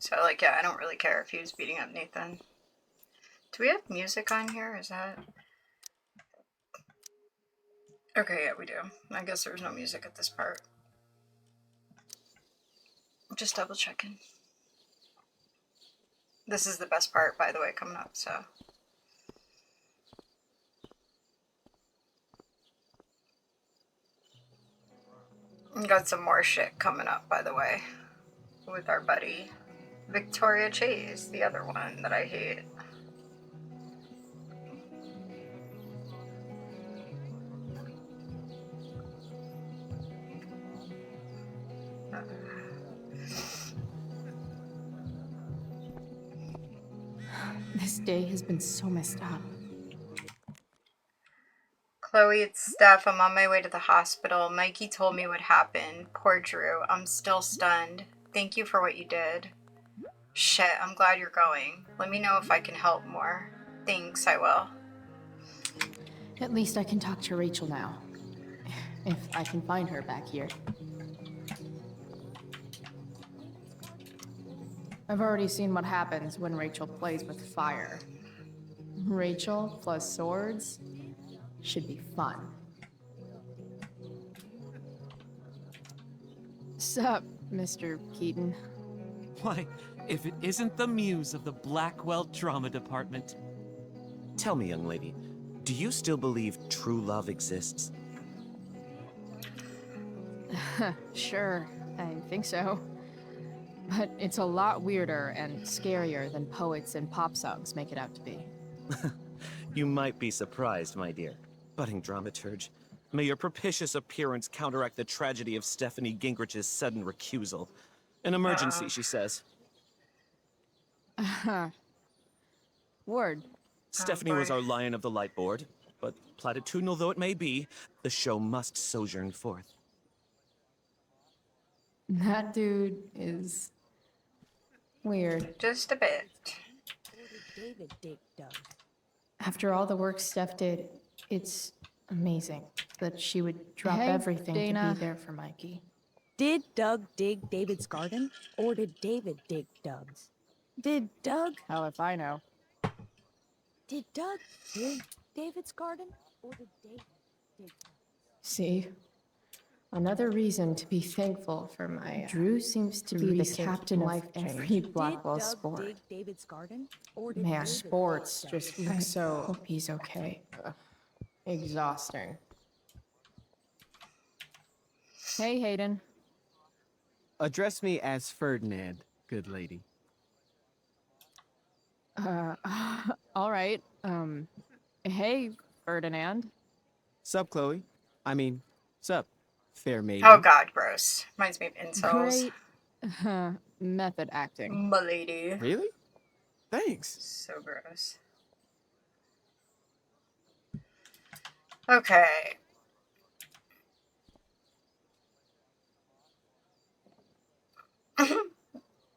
So, like, yeah, I don't really care if he was beating up Nathan. Do we have music on here? Is that... Okay, yeah, we do. I guess there's no music at this part. Just double checking. This is the best part, by the way, coming up, so... We got some more shit coming up, by the way, with our buddy Victoria Chase, the other one that I hate. This day has been so messed up. Chloe, it's Steph. I'm on my way to the hospital. Mikey told me what happened. Poor Drew. I'm still stunned. Thank you for what you did. Shit, I'm glad you're going. Let me know if I can help more. Thanks, I will. At least I can talk to Rachel now. If I can find her back here. I've already seen what happens when Rachel plays with fire. Rachel plus swords should be fun. Sup, Mr. Keaton? Why, if it isn't the muse of the Blackwell Drama Department. Tell me, young lady, do you still believe true love exists? Sure, I think so. But it's a lot weirder and scarier than poets and pop songs make it out to be. You might be surprised, my dear. Budding dramaturge, may your propitious appearance counteract the tragedy of Stephanie Gingrich's sudden recusal. An emergency, she says. Word. Stephanie was our lion of the light board, but platitudinal though it may be, the show must sojourn forth. That dude is... weird. Just a bit. After all the work Steph did, it's amazing that she would drop everything Dana. to be there for Mikey. Did Doug dig David's garden, or did David dig Doug's? Did Doug know? dig David's garden, or did David dig Doug's? See? Another reason to be thankful for my... Drew seems to be the captain of every Blackwell Did Doug sport. dig David's garden, or did Man, David sports dig Doug's? just look so... hope he's okay. Exhausting. Hey, Hayden. Address me as Ferdinand, good lady. All right. Hey, Ferdinand. Sup, Chloe? I mean, sup, fair maiden. Oh god, gross. Reminds me of incels. Great method acting. Milady. Really? Thanks. So gross. Okay.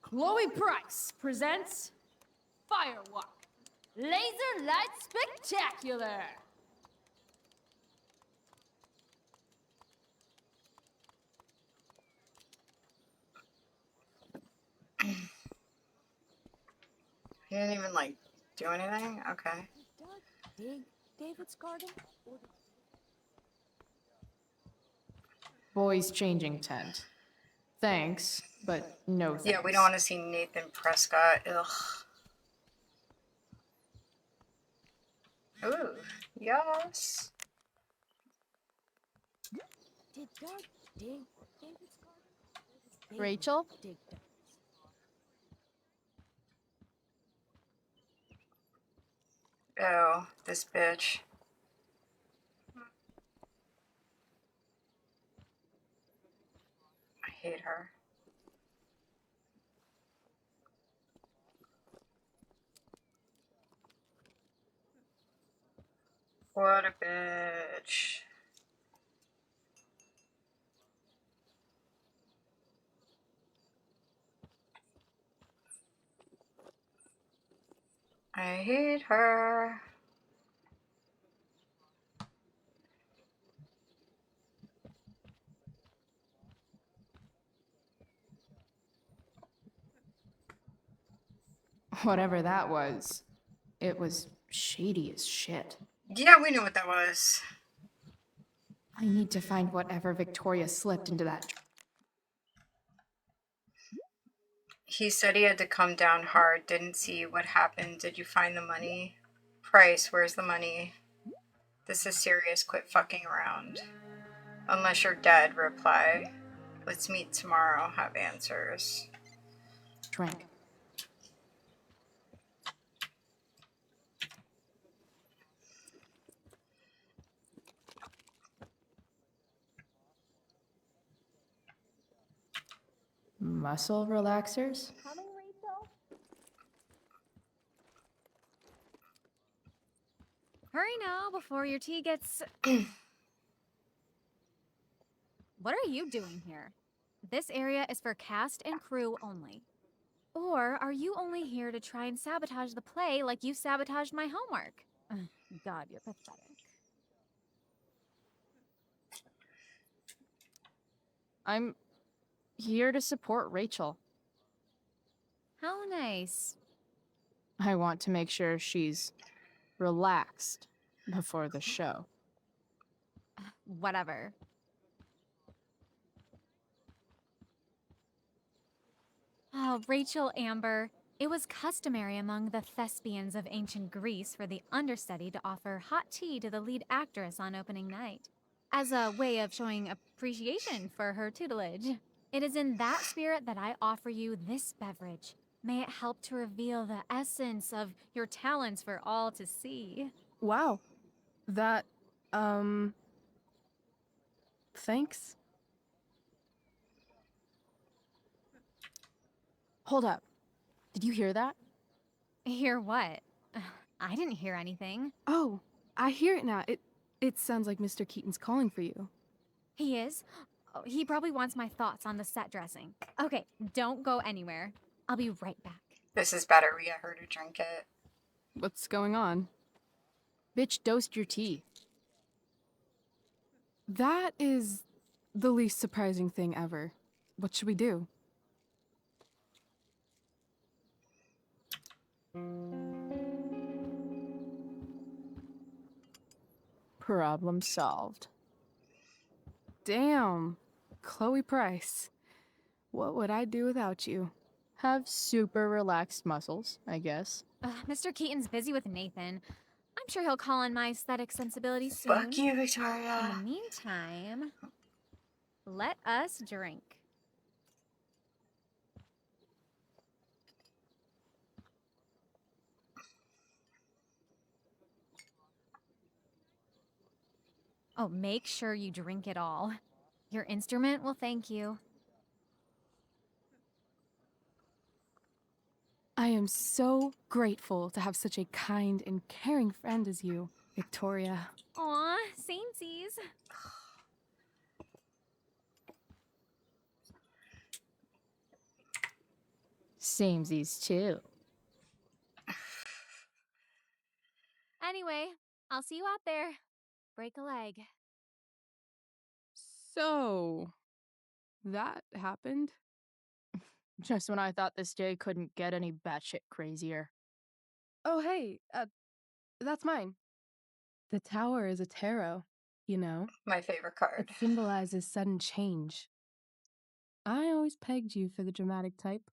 Chloe Price presents Firewalk Laser Light Spectacular. He didn't even, like, do anything? Okay. Did Doug dig David's garden, or did... Boys changing tent. Thanks, but no thanks. Yeah, we don't want to see Nathan Prescott. Ugh. Ooh, yes. Did Doug dig David's garden, or did David Rachel? dig Doug's? Oh, this bitch. her. What a bitch. I hate her. Whatever that was, it was shady as shit. Yeah, we knew what that was. I need to find whatever Victoria slipped into that. He said he had to come down hard. Didn't see what happened. Did you find the money? Price, where's the money? This is serious. Quit fucking around. Unless you're dead, reply. Let's meet tomorrow. Have answers. Drink. Muscle relaxers? Coming, Rachel? Hurry now before your tea gets... What are you doing here? This area is for cast and crew only. Or are you only here to try and sabotage the play like you sabotaged my homework? God, you're pathetic. I'm here to support Rachel. How nice. I want to make sure she's relaxed before the show. Whatever. Oh, Rachel Amber. It was customary among the thespians of ancient Greece for the understudy to offer hot tea to the lead actress on opening night, as a way of showing appreciation for her tutelage. It is in that spirit that I offer you this beverage. May it help to reveal the essence of your talents for all to see. Wow. That, thanks. Hold up. Did you hear that? Hear what? I didn't hear anything. Oh, I hear it now. It sounds like Mr. Keaton's calling for you. He is? Oh, he probably wants my thoughts on the set dressing. Okay, don't go anywhere. I'll be right back. This is better. We get her to drink it. What's going on? Bitch dosed your tea. That is the least surprising thing ever. What should we do? Problem solved. Damn. Chloe Price. What would I do without you? Have super relaxed muscles, I guess. Mr. Keaton's busy with Nathan. I'm sure he'll call on my aesthetic sensibilities soon. Fuck you, Victoria. In the meantime, let us drink. Oh, make sure you drink it all. Your instrument will thank you. I am so grateful to have such a kind and caring friend as you, Victoria. Aw, samesies. Samesies too. Anyway, I'll see you out there. Break a leg. So, that happened? Just when I thought this day couldn't get any batshit crazier. Oh, hey, that's mine. The tower is a tarot, you know. My favorite card. It symbolizes sudden change. I always pegged you for the dramatic type.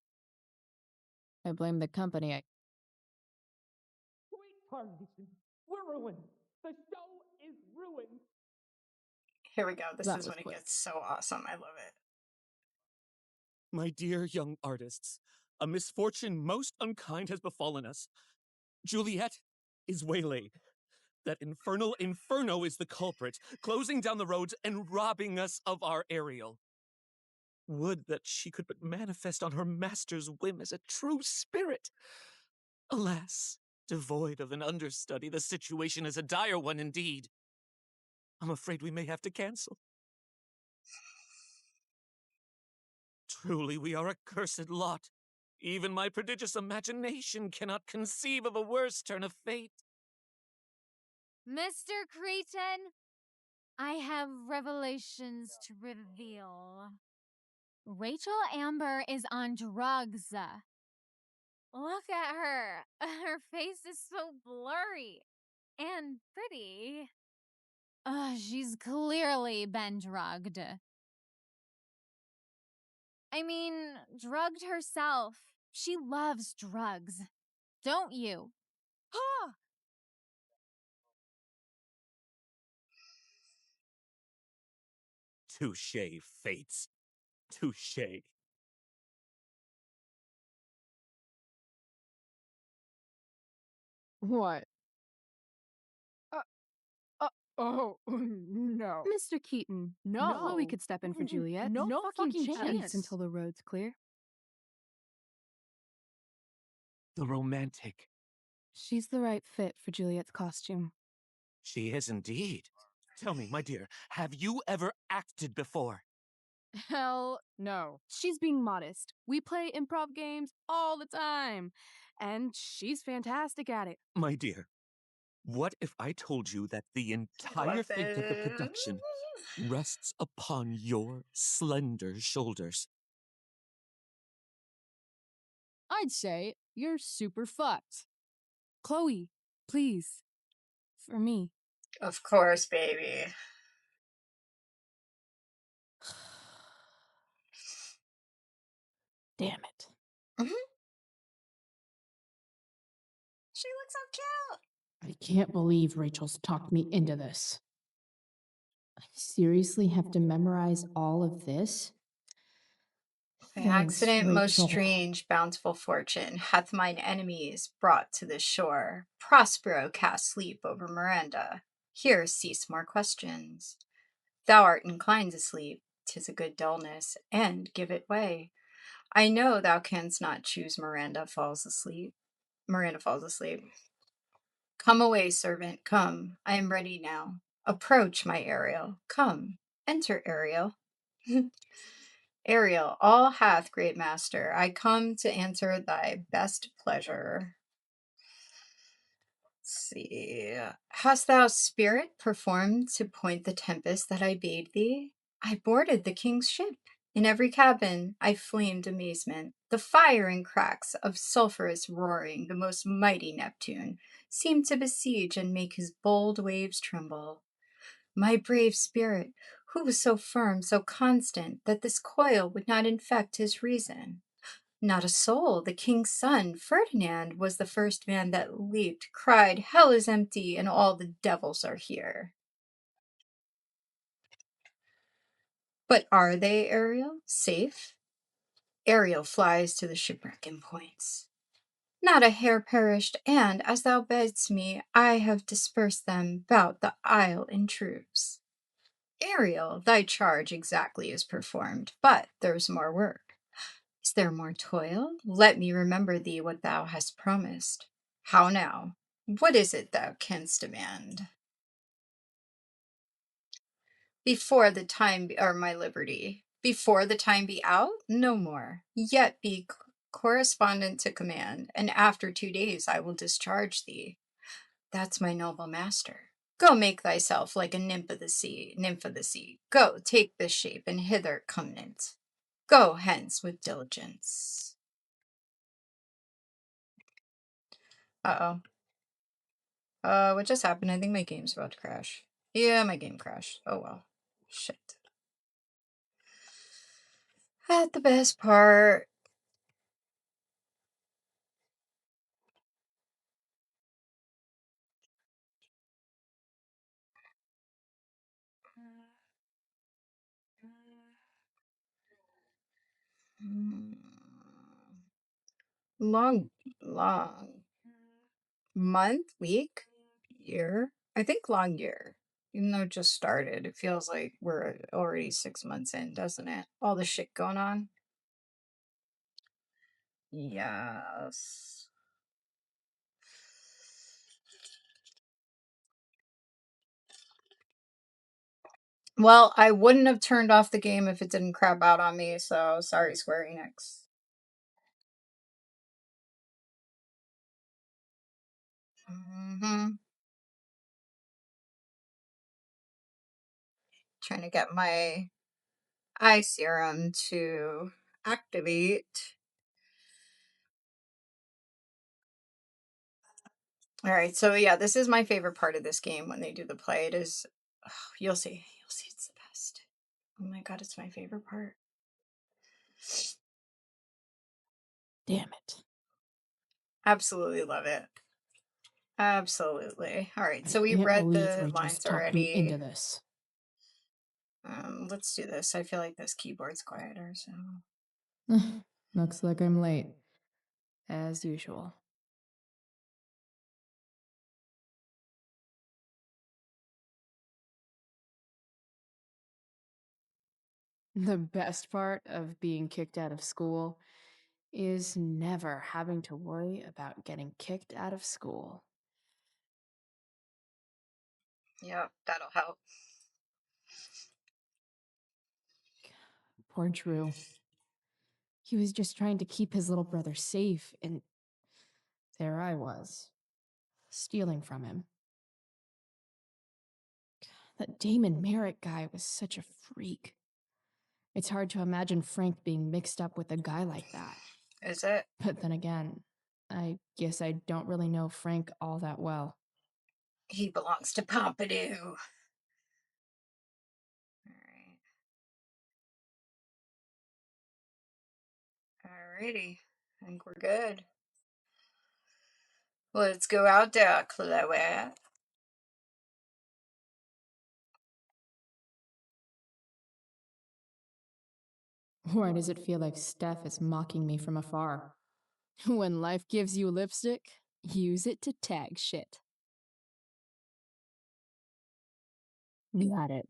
I blame the company. Great tarnation. We're ruined. The show is ruined. Here we go. This That is was when quick. it gets so awesome. I love it. My dear young artists, a misfortune most unkind has befallen us. Juliet is waylaid. That infernal inferno is the culprit, closing down the roads and robbing us of our Ariel. Would that she could but manifest on her master's whim as a true spirit! Alas, devoid of an understudy, the situation is a dire one indeed. I'm afraid we may have to cancel. Truly, we are a cursed lot. Even my prodigious imagination cannot conceive of a worse turn of fate. Mr. Cretan, I have revelations to reveal. Rachel Amber is on drugs. Look at her. Her face is so blurry and pretty. She's clearly been drugged. I mean, drugged herself. She loves drugs. Don't you? Huh! Touché, fates. Touché. What? Oh, no. Mr. Keaton, No. Chloe could step in for Juliet. No fucking At chance. least until the road's clear. The romantic. She's the right fit for Juliet's costume. She is indeed. Tell me, my dear, have you ever acted before? Hell no. She's being modest. We play improv games all the time. And she's fantastic at it. My dear, what if I told you that the entire fate of the production rests upon your slender shoulders? I'd say you're super fucked. Chloe, please. For me. Of course, baby. Damn it. She looks so cute. I can't believe Rachel's talked me into this. I seriously have to memorize all of this? By Thanks, accident most Rachel. strange, bountiful fortune hath mine enemies brought to this shore. Prospero cast sleep over Miranda. Here cease more questions. Thou art inclined to sleep, 'tis a good dullness, and give it way. I know thou canst not choose Miranda falls asleep. Miranda falls asleep. Come away, servant, come. I am ready now. Approach, my Ariel. Come, enter, Ariel. Ariel, all hath great master. I come to answer thy best pleasure. Let's see. Hast thou spirit performed to point the tempest that I bade thee? I boarded the king's ship. In every cabin I flamed amazement. The fire and cracks of sulphurous roaring, the most mighty Neptune, seemed to besiege and make his bold waves tremble. My brave spirit, who was so firm, so constant, that this coil would not infect his reason. Not a soul. The king's son, Ferdinand, was the first man that leaped, cried, Hell is empty, and all the devils are here. But are they, Ariel? Safe? Ariel flies to the shipwreck and points. Not a hair perished, and, as thou bedst me, I have dispersed them about the isle in troops. Ariel, thy charge exactly is performed, but there's more work. Is there more toil? Let me remember thee what thou hast promised. How now? What is it thou canst demand? Before the time or my liberty. Before the time be out? No more. Yet be correspondent to command, and after 2 days I will discharge thee. That's my noble master. Go make thyself like a nymph of the sea, Go, take this shape, and hither come nymph. Go hence with diligence. Uh-oh. What just happened? I think my game's about to crash. Yeah, my game crashed. Oh well. Shit. At the best part. Long, long month, week, year. I think long year. Even though it just started, it feels like we're already 6 months in, doesn't it? All the shit going on. Yes. Well, I wouldn't have turned off the game if it didn't crap out on me, so sorry, Square Enix. Trying to get my eye serum to activate. All right, so yeah, this is my favorite part of this game when they do the play. It is, you'll see, it's the best. Oh my god, it's my favorite part. Damn it. Absolutely love it. Absolutely. All right, so we Can't read believe the Rachel's lines talked me into already. this. Let's do this. I feel like this keyboard's quieter, so. Looks like I'm late. As usual. The best part of being kicked out of school is never having to worry about getting kicked out of school. Yeah, that'll help. Poor Drew. He was just trying to keep his little brother safe, and there I was, stealing from him. That Damon Merritt guy was such a freak. It's hard to imagine Frank being mixed up with a guy like that. Is it? But then again, I guess I don't really know Frank all that well. He belongs to Pompidou. Alrighty. I think we're good. Let's go out there, Chloe. Why does it feel like Steph is mocking me from afar? When life gives you lipstick, use it to tag shit. Got it.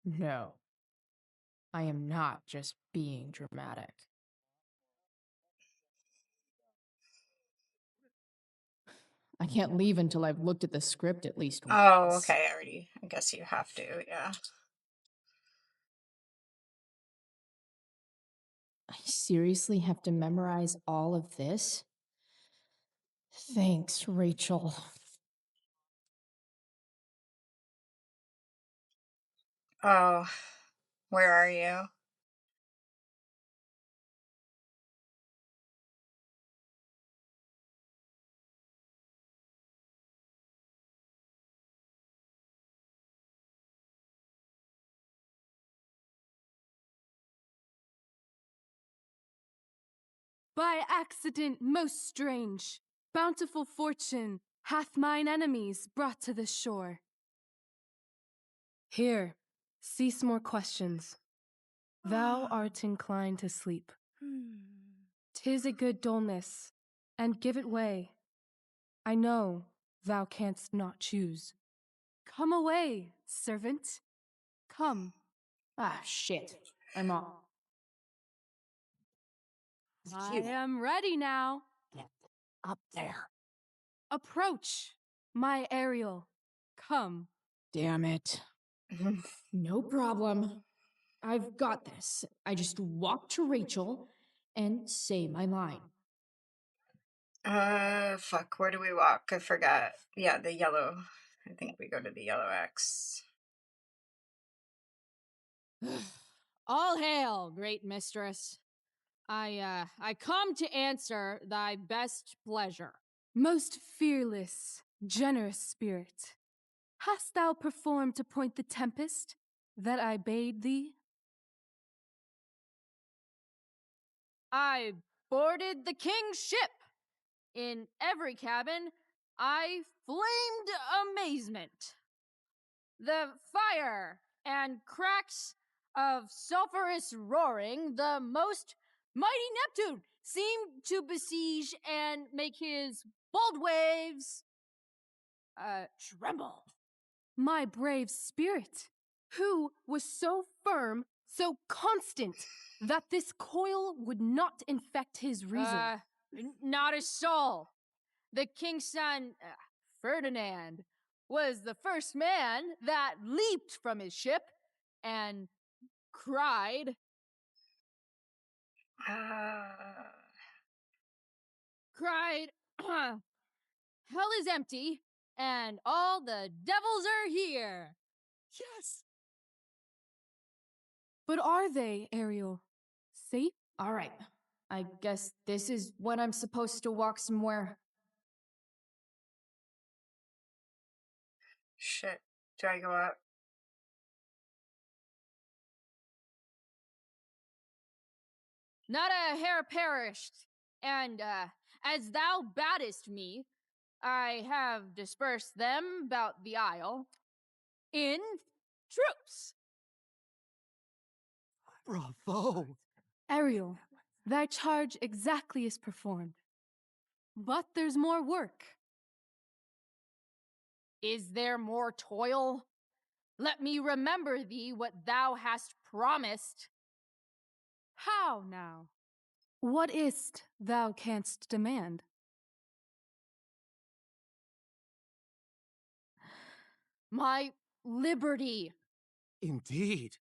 No. I am not just being dramatic. I can't leave until I've looked at the script at least once. Oh, okay, already. I guess you have to, yeah. I seriously have to memorize all of this? Thanks, Rachel. Oh, where are you? By accident most strange, bountiful fortune hath mine enemies brought to this shore. Here, cease more questions. Thou art inclined to sleep. 'Tis a good dullness, and give it way. I know thou canst not choose. Come away, servant. Come. Ah, shit. I'm off. I am ready now. Get up there. Approach, my Ariel. Come. Damn it. No problem. I've got this. I just walk to Rachel and say my line. Fuck, where do we walk? I forgot. Yeah, the yellow. I think we go to the yellow X. All hail, great mistress. I come to answer thy best pleasure. Most fearless, generous spirit, hast thou performed to point the tempest that I bade thee? I boarded the king's ship. In every cabin, I flamed amazement. The fire and cracks of sulphurous roaring, the most mighty Neptune seemed to besiege and make his bold waves tremble. My brave spirit, who was so firm, so constant, that this coil would not infect his reason. Not a soul. The king's son, Ferdinand, was the first man that leaped from his ship and cried, hell is empty and all the devils are here. Yes! But are they, Ariel? Safe? All right. I guess this is when I'm supposed to walk somewhere. Shit. Do I go out? Not a hair perished, and as thou baddest me, I have dispersed them about the isle in troops. Bravo! Ariel, thy charge exactly is performed. But there's more work. Is there more toil? Let me remember thee what thou hast promised. How now? What is't thou canst demand? My liberty. Indeed.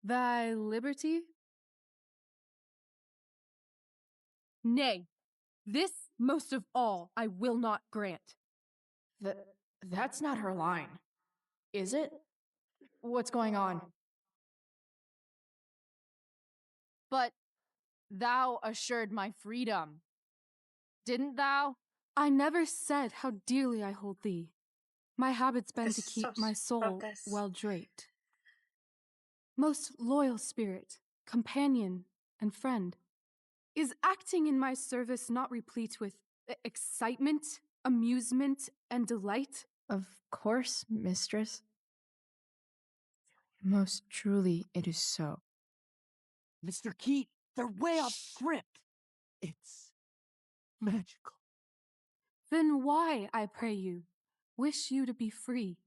Thy liberty? Nay, this most of all I will not grant. That's not her line. Is it? What's going on? But thou assured my freedom, didn't thou? I never said how dearly I hold thee. My habit's been This to is keep so my about soul this. well draped. Most loyal spirit, companion, and friend. Is acting in my service not replete with excitement, amusement, and delight? Of course, mistress. Most truly it is so. Mr. Keat, they're way off script. It's magical. Then why, I pray you, wish you to be free?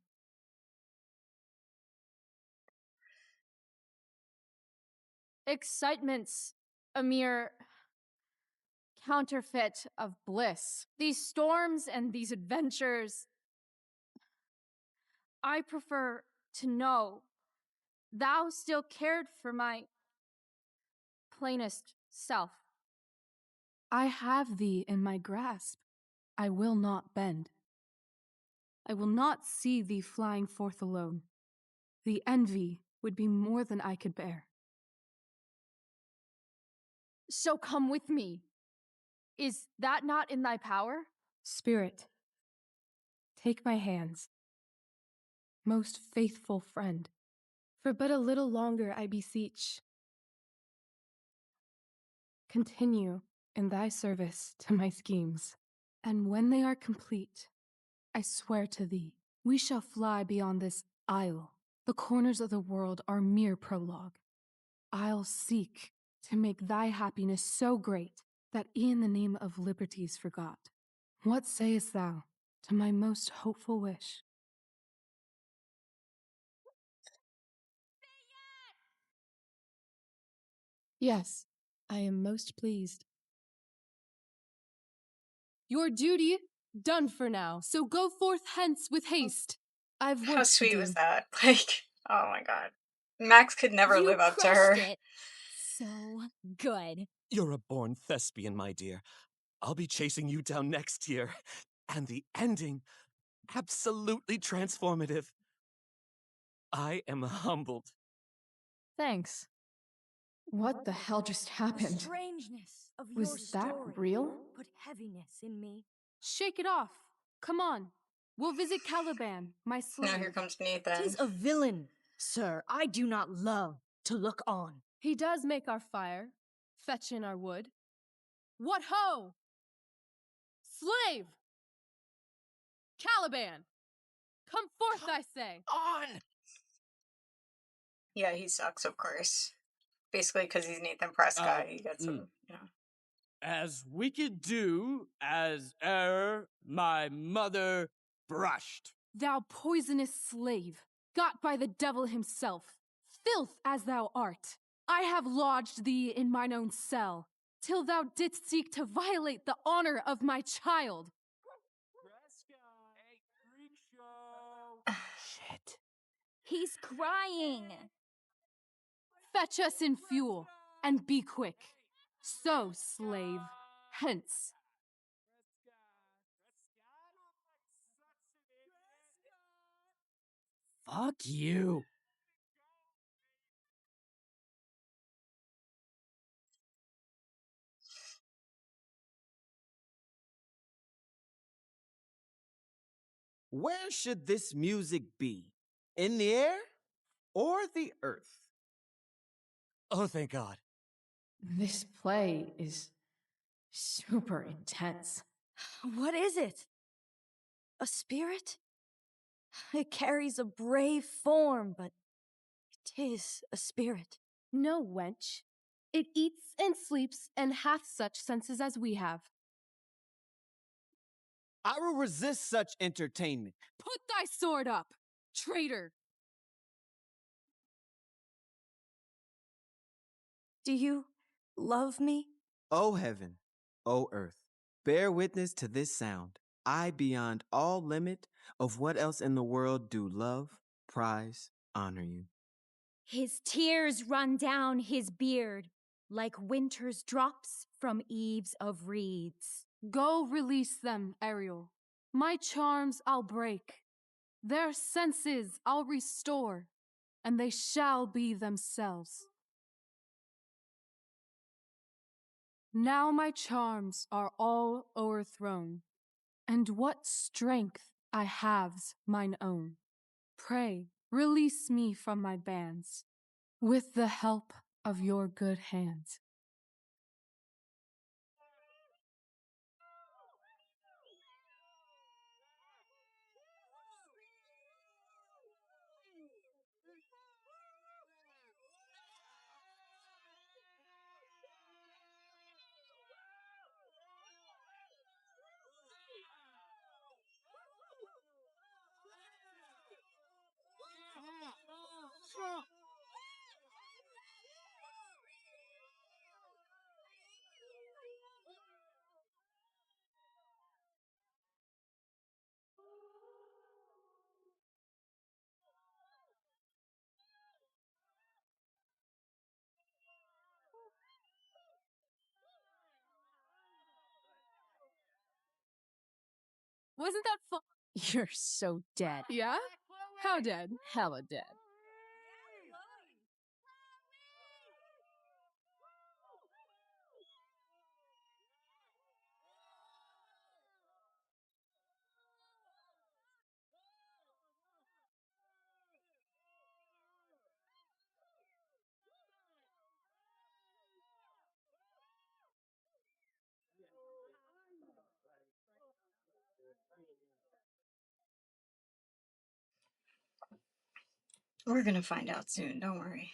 Excitement's a mere counterfeit of bliss. These storms and these adventures, I prefer to know thou still cared for my plainest self. I have thee in my grasp. I will not bend. I will not see thee flying forth alone. The envy would be more than I could bear. So come with me. Is that not in thy power? Spirit, take my hands. Most faithful friend, for but a little longer I beseech. Continue in thy service to my schemes, and when they are complete, I swear to thee, we shall fly beyond this isle. The corners of the world are mere prologue. I'll seek to make thy happiness so great that e'en the name of liberty's forgot. What sayest thou to my most hopeful wish? Yes, I am most pleased. Your duty done for now, so go forth hence with haste. I've work How to sweet do. was that? Like, oh my god. Max could never You live up to crushed her. it. So good. You're a born thespian, my dear. I'll be chasing you down next year. And the ending, absolutely transformative. I am humbled. Thanks. What the hell just happened? Strangeness of your Was that story real? put heaviness in me. Shake it off. Come on. We'll visit Caliban, my slave. Now here comes Nathan. 'Tis a villain, sir, I do not love to look on. He does make our fire, fetch in our wood. What ho! Slave! Caliban! Come forth, I say! On! Yeah, he sucks, of course. Basically, because he's Nathan Prescott, he gets him, you know. As we could do as e'er my mother brushed. Thou poisonous slave, got by the devil himself, filth as thou art, I have lodged thee in mine own cell, till thou didst seek to violate the honor of my child. Hey, freak show. Shit. He's crying. Fetch us in fuel, and be quick. So, slave, hence. Fuck you. Where should this music be? In the air or the earth? Oh, thank God. This play is super intense. What is it? A spirit? It carries a brave form, but 'tis a spirit. No, wench. It eats and sleeps and hath such senses as we have. I will resist such entertainment. Put thy sword up, traitor! Do you love me? O heaven, O earth, bear witness to this sound. I, beyond all limit of what else in the world do love, prize, honor you. His tears run down his beard like winter's drops from eaves of reeds. Go release them, Ariel. My charms I'll break. Their senses I'll restore, and they shall be themselves. Now my charms are all o'erthrown, and what strength I have's mine own. Pray, release me from my bands, with the help of your good hands. Wasn't that fun? You're so dead. Yeah? How dead? Hella dead. We're gonna find out soon, don't worry.